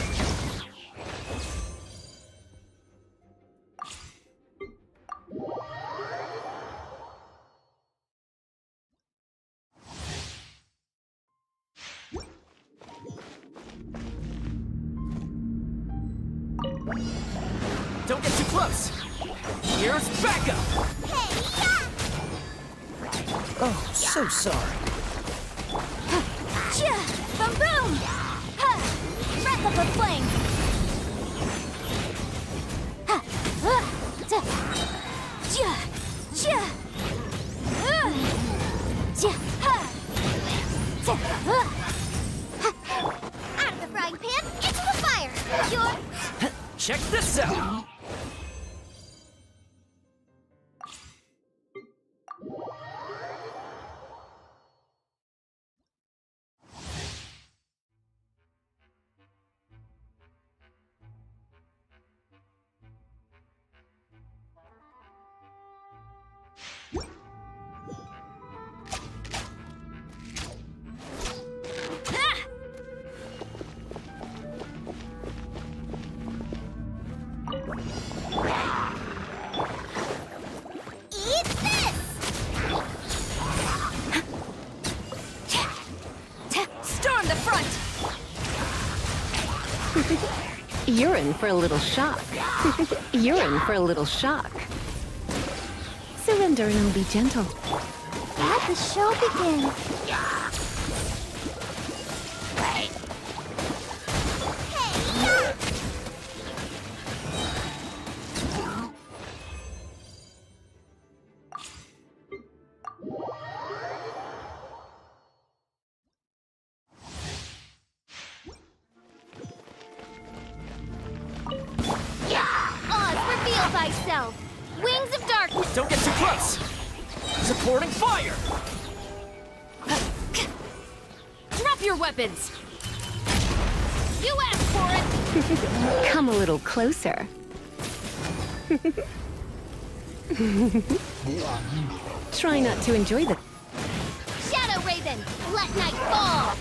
Don't get too close! Here's backup! Oh, so sorry. Boom boom! Wrap up a flame! Out of the frying pan, into the fire! You're... Check this out! Eat this! Storm the front! You're in for a little shock. You're in for a little shock. Surrender and I'll be gentle. Let the show begin. Oz, reveal thyself! Wings of darkness! Don't get too close! Supporting fire! Drop your weapons! You asked for it! Come a little closer. Try not to enjoy the... Shadow Raven, let night fall!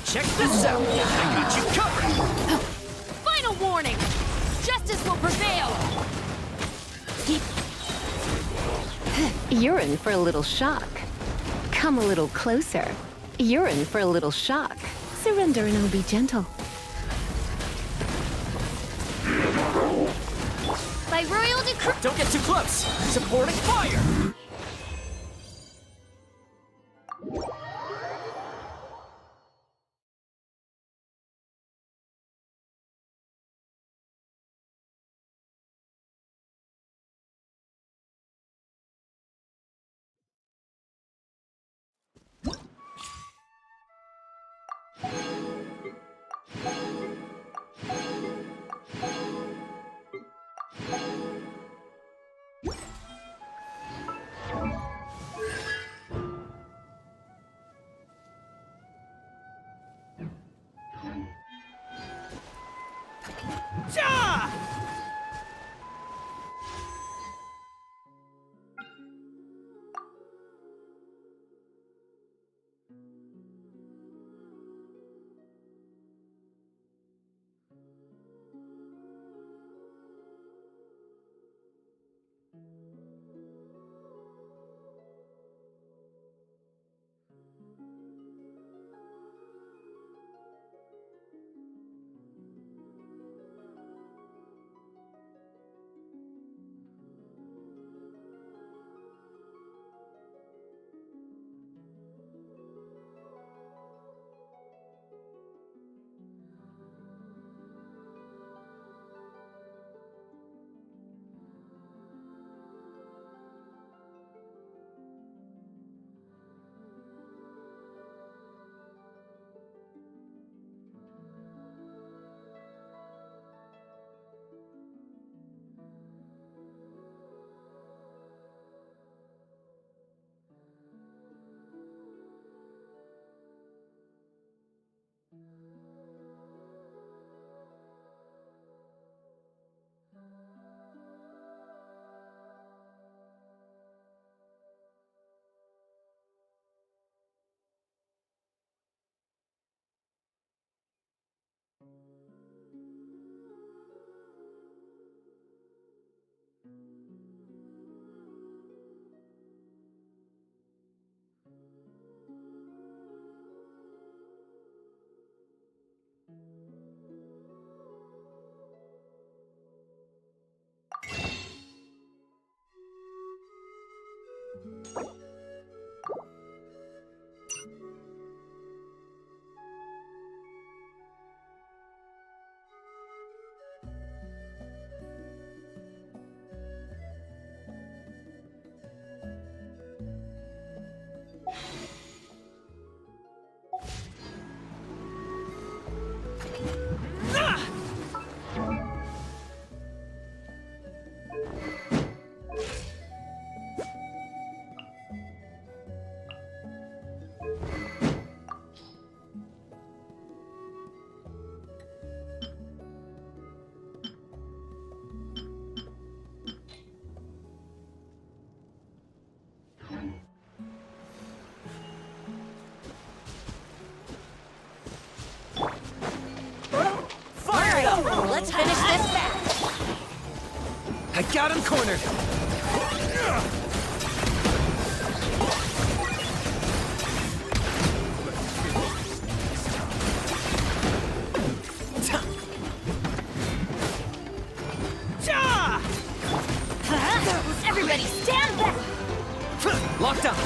Check this out! I got you covered! Final warning! Justice will prevail! You're in for a little shock. Come a little closer. You're in for a little shock. Surrender and I'll be gentle. By royal decree... Don't get too close! Supporting fire! Fire it up! Let's finish this match! I got him cornered! Everybody stand back! Locked up!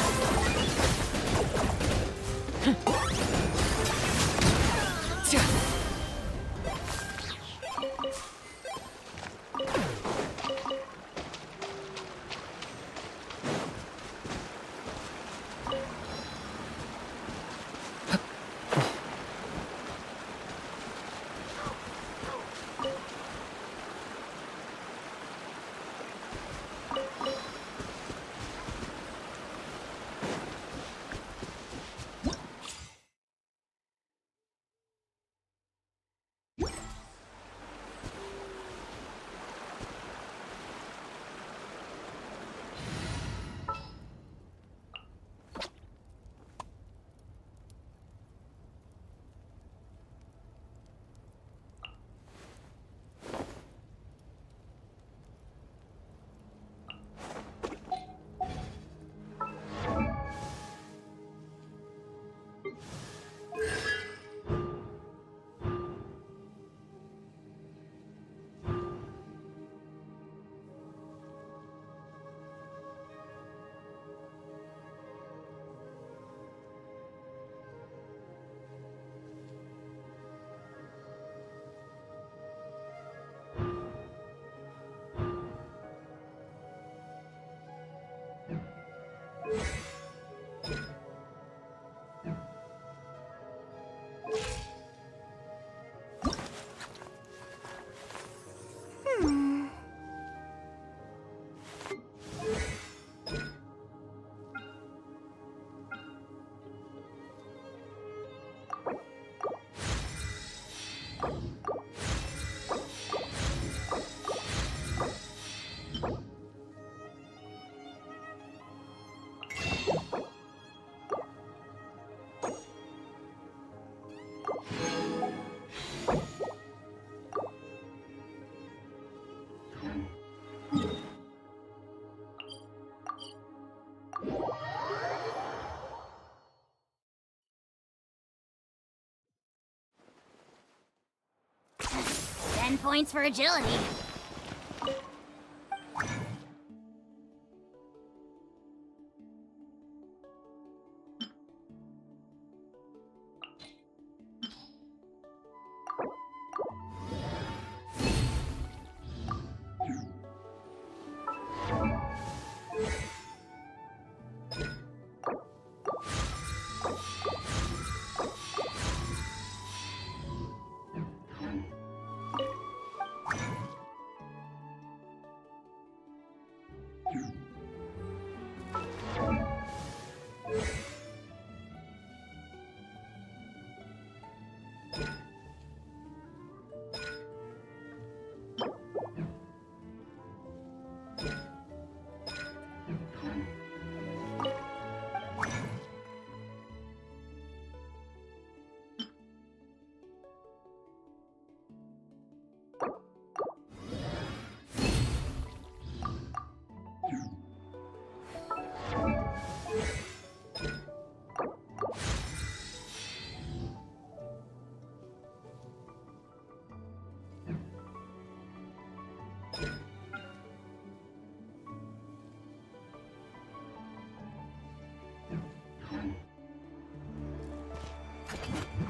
Points for agility.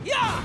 Yeah!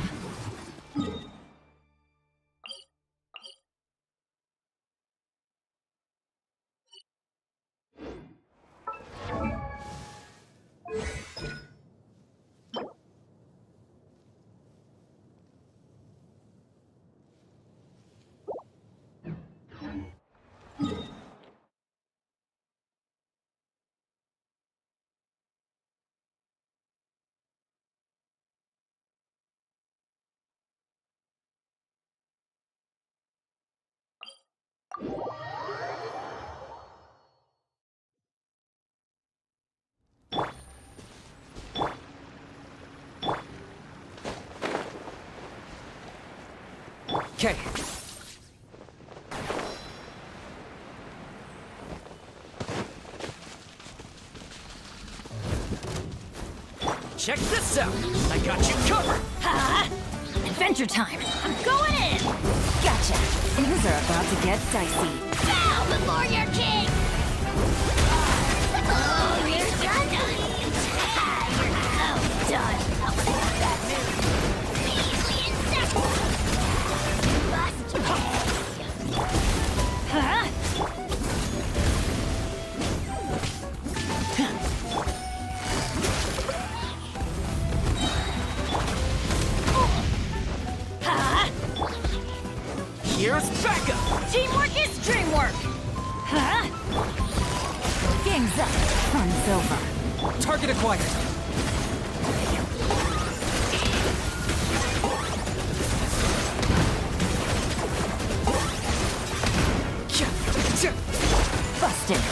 Okay. Check this out! I got you covered! Ha! Adventure time! I'm going in! Gotcha! Things are about to get dicey. Bow before your king! Oh, you're done! Ah, you're so done! How was that move? Measly insect! Bust Huh? Here's backup! Teamwork is dreamwork! Huh? Gang's up. Fun's over. Target acquired. Busted.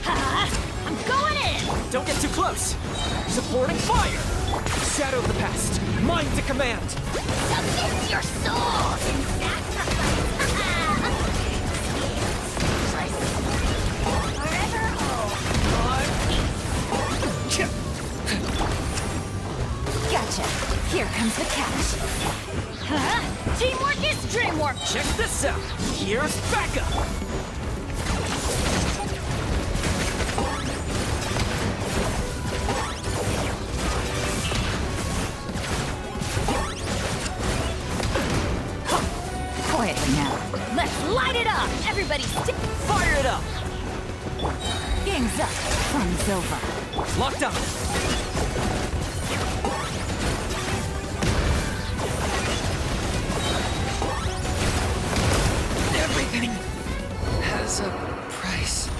Ha! I'm going in! Don't get too close! Supporting fire! Shadow of the past, mind to command! Submit your soul in sacrifice! Forever hold your peace! Gotcha. Here comes the catch. Huh? Teamwork is dreamwork! Check this out! Here's backup! Quietly now. Let's light it up! Everybody Fire it up! Gang's up. Fun's over. Locked on! Everything has a price.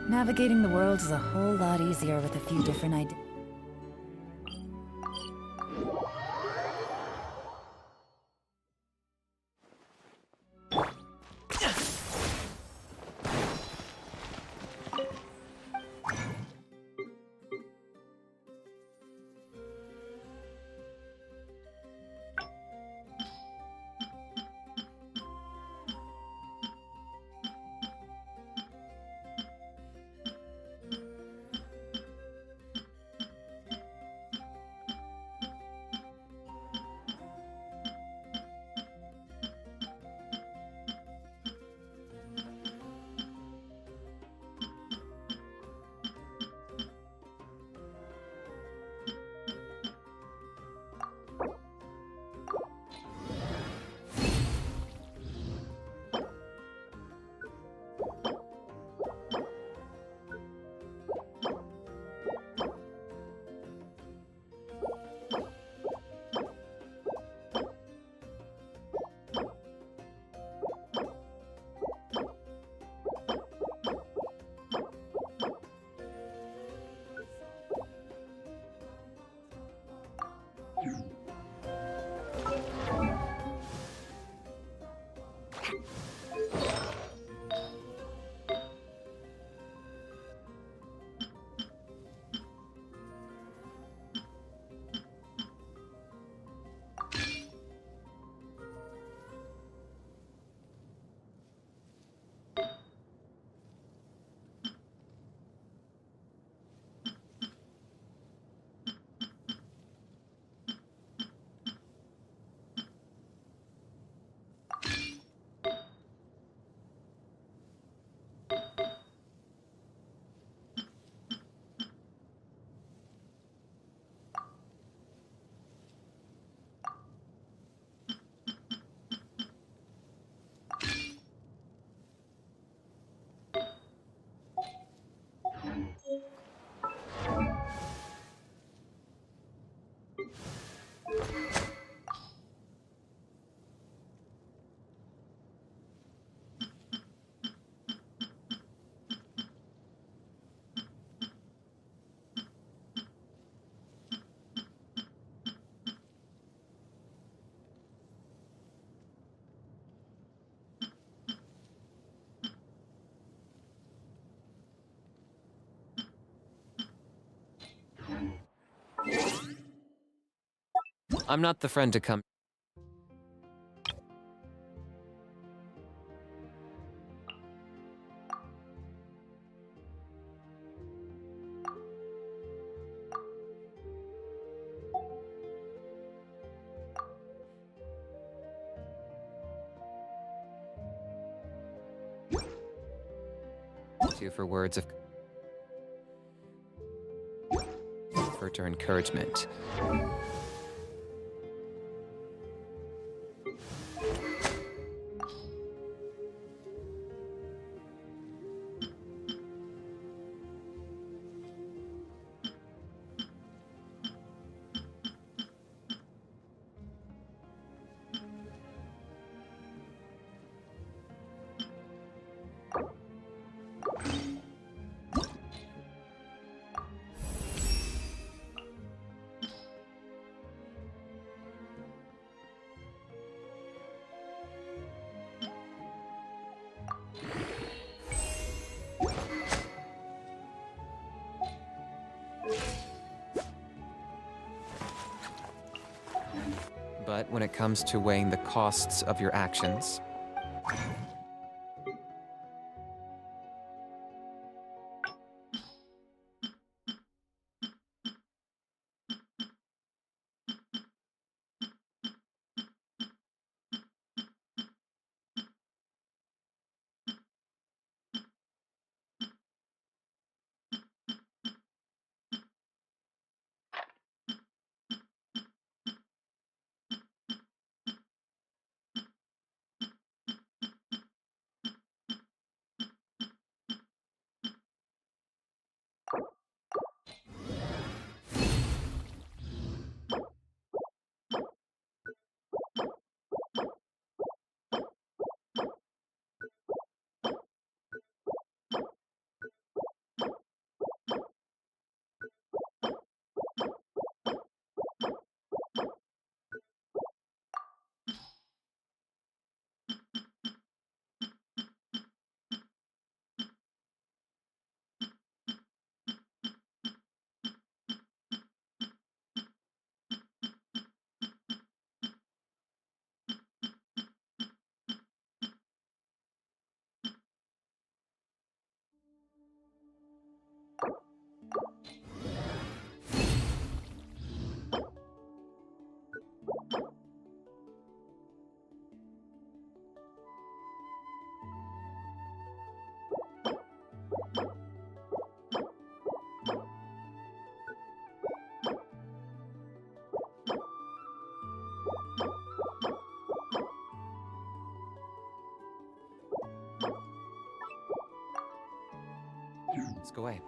Navigating the world is a whole lot easier with a few different ideas. I'm not the friend to come. To for words of comfort or encouragement. But when it comes to weighing the costs of your actions, let's go away.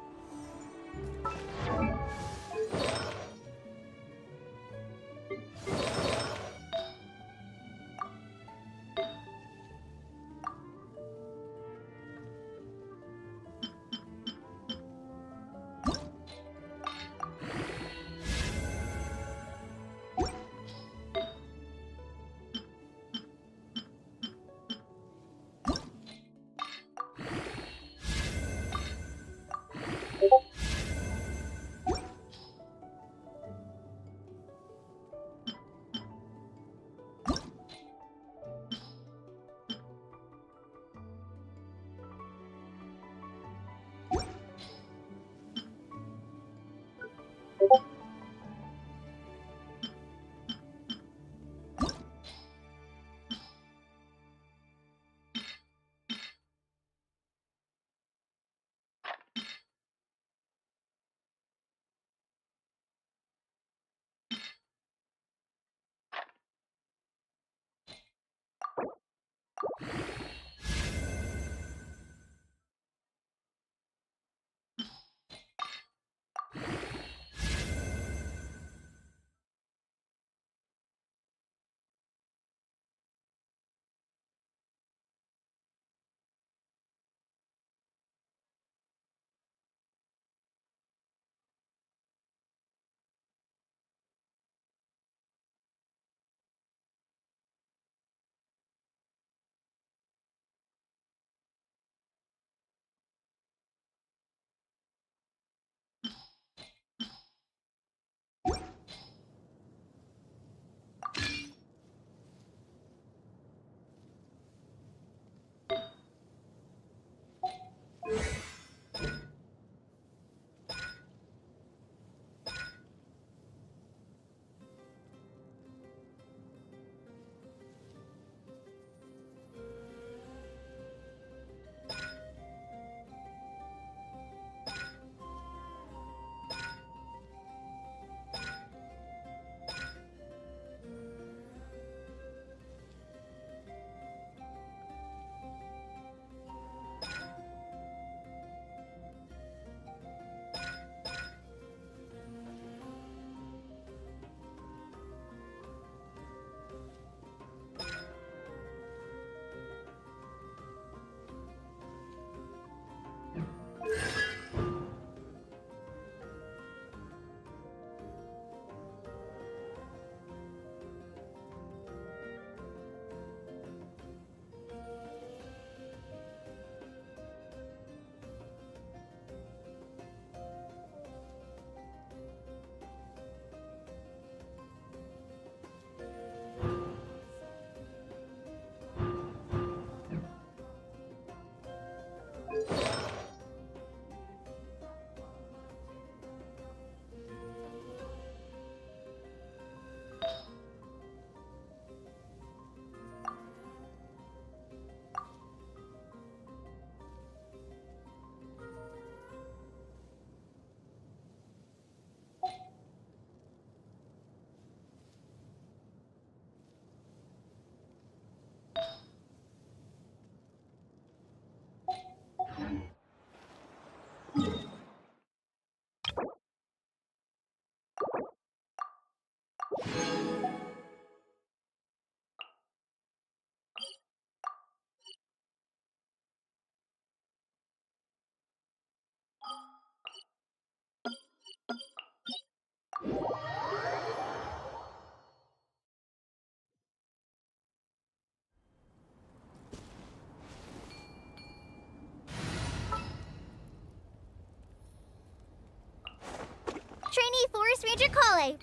Forest Ranger calling.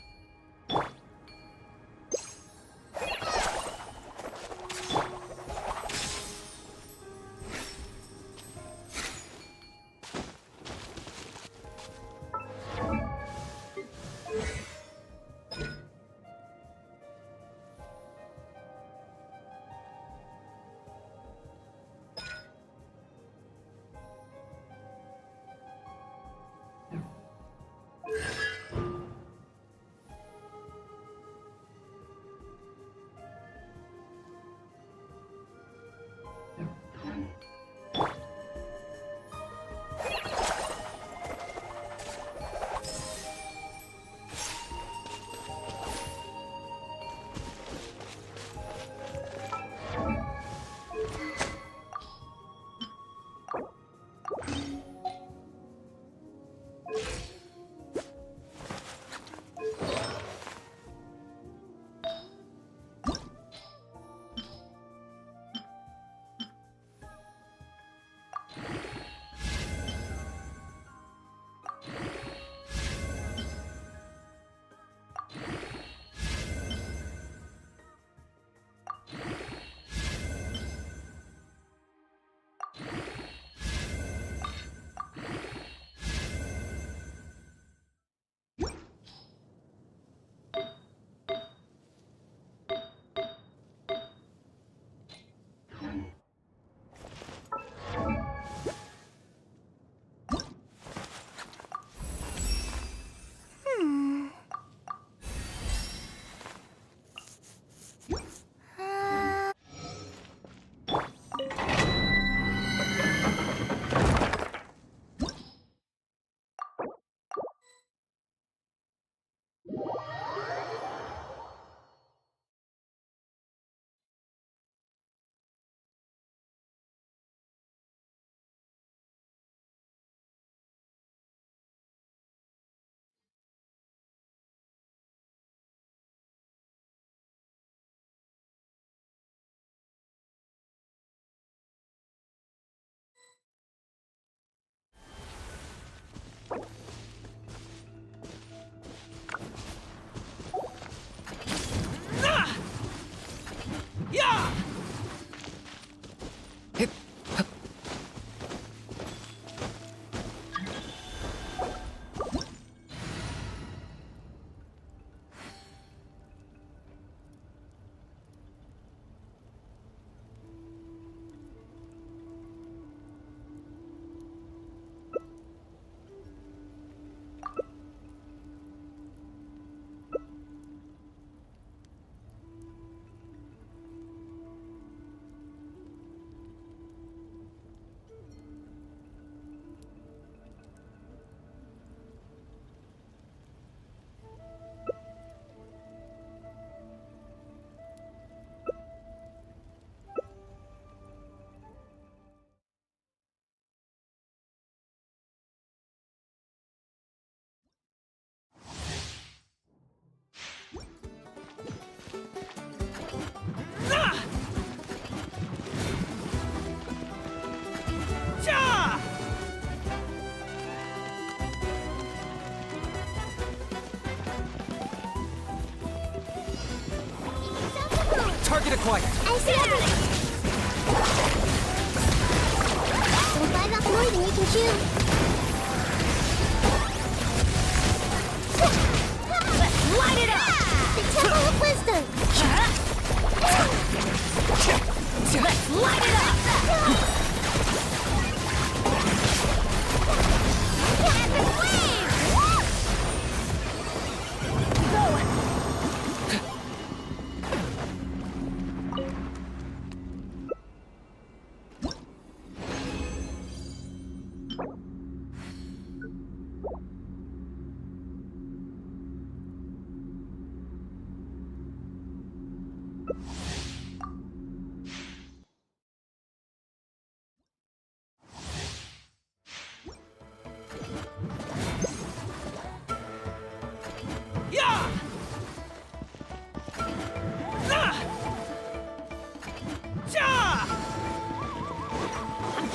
Target acquired. I see everything. Don't bite off more than you can chew. Let's light it up! The Temple of Wisdom. Let's light it up! Epic wave!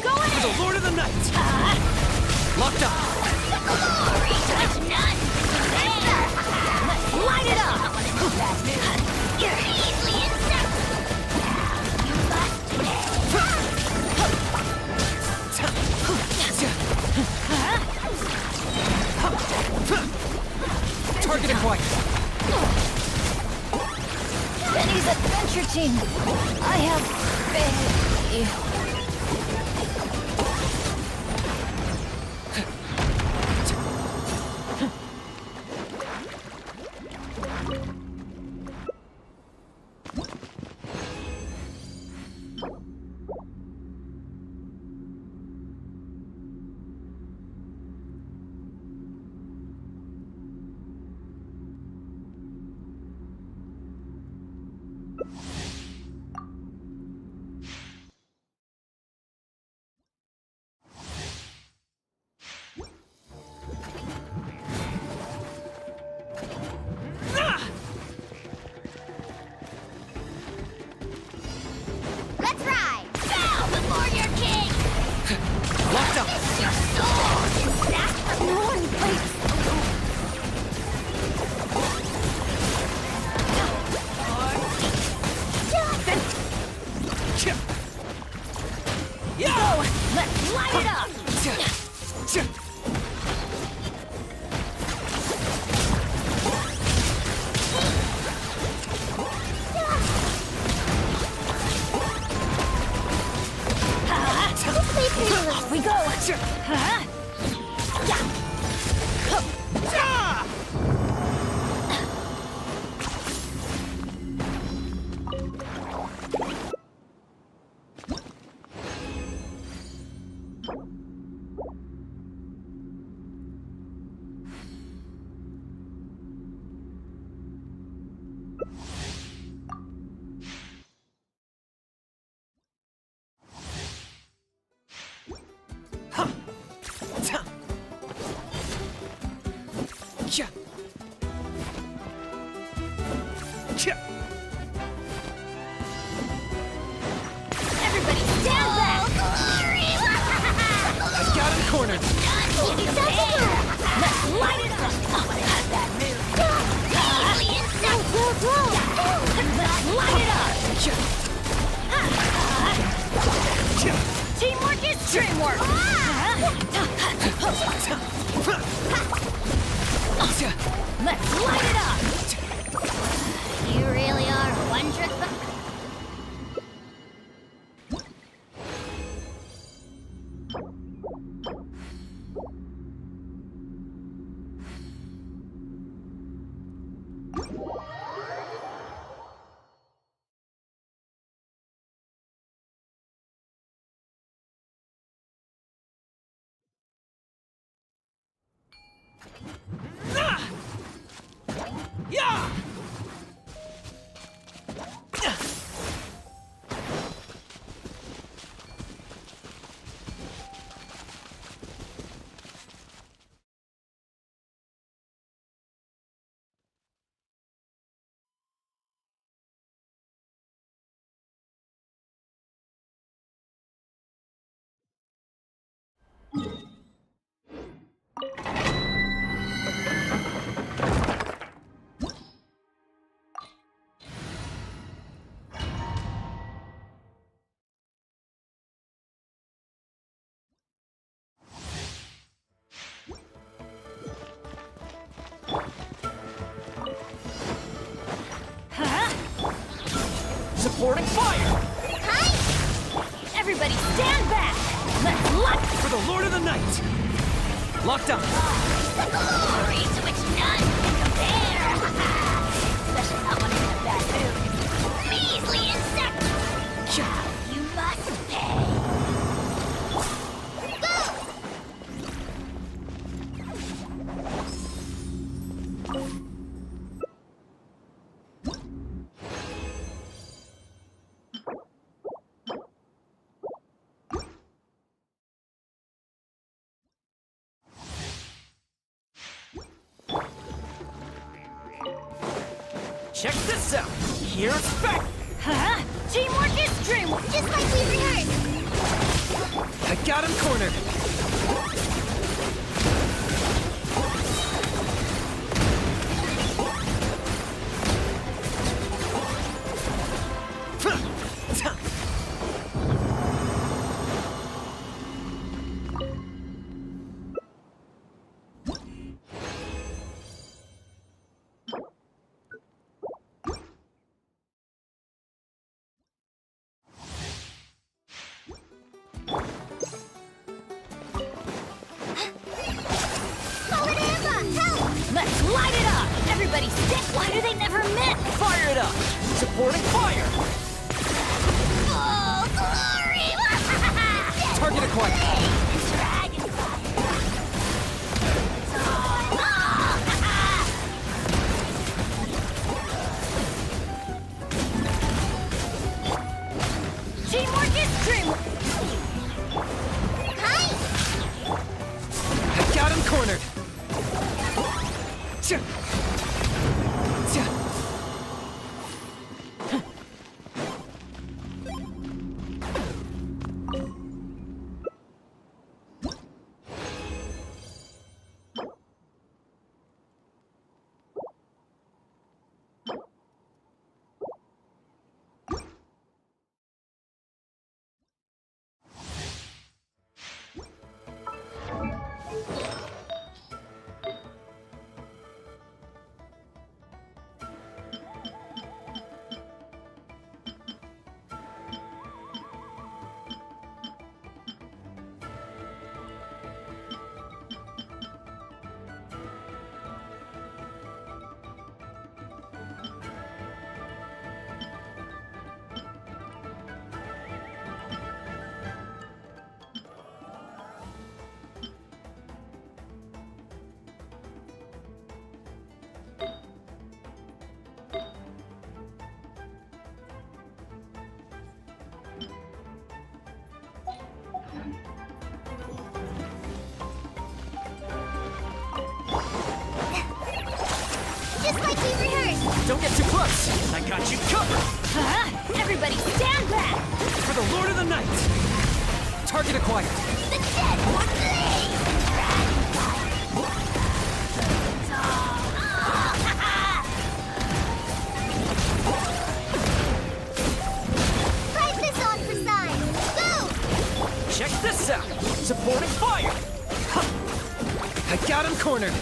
Go! The Lord of the Night! Locked up! That's none! There! light it up! You're easily insensitive. You must Target acquired. Benny's adventure team. I have faith. Let's ride! bow before your king. Locked up. Your sword is that No one fights. Go! Let's light it up! Off we go! Huh? Everybody stand back! I got him cornered. Let's light it up! That move! easily insensitive. Let's light it up! Teamwork is dreamwork! Let's light it up! You really are one trick. Yeah! Supporting fire! Everybody stand back! Let's light For the Lord of the Night! Locked on. The glory to which none can compare. Especially not when it's a bad mood. Measly insect. You must pay. Check this out. Here's back. Huh? Teamwork is dreamwork! Just like we rehearsed! I got him cornered. Everybody stick! Why do they never miss? Fire it up! Supporting fire! Oh, glory! Target acquired! Dragon Teamwork is dreamwork! I got him cornered! Tch. Tch. Just like we rehearsed. Don't get too close! I got you covered! Everybody stand back! For the Lord of the Night! Target acquired! The dead one thing! Try this on for size. Go! Check this out! Supporting fire! Ha! I got him cornered!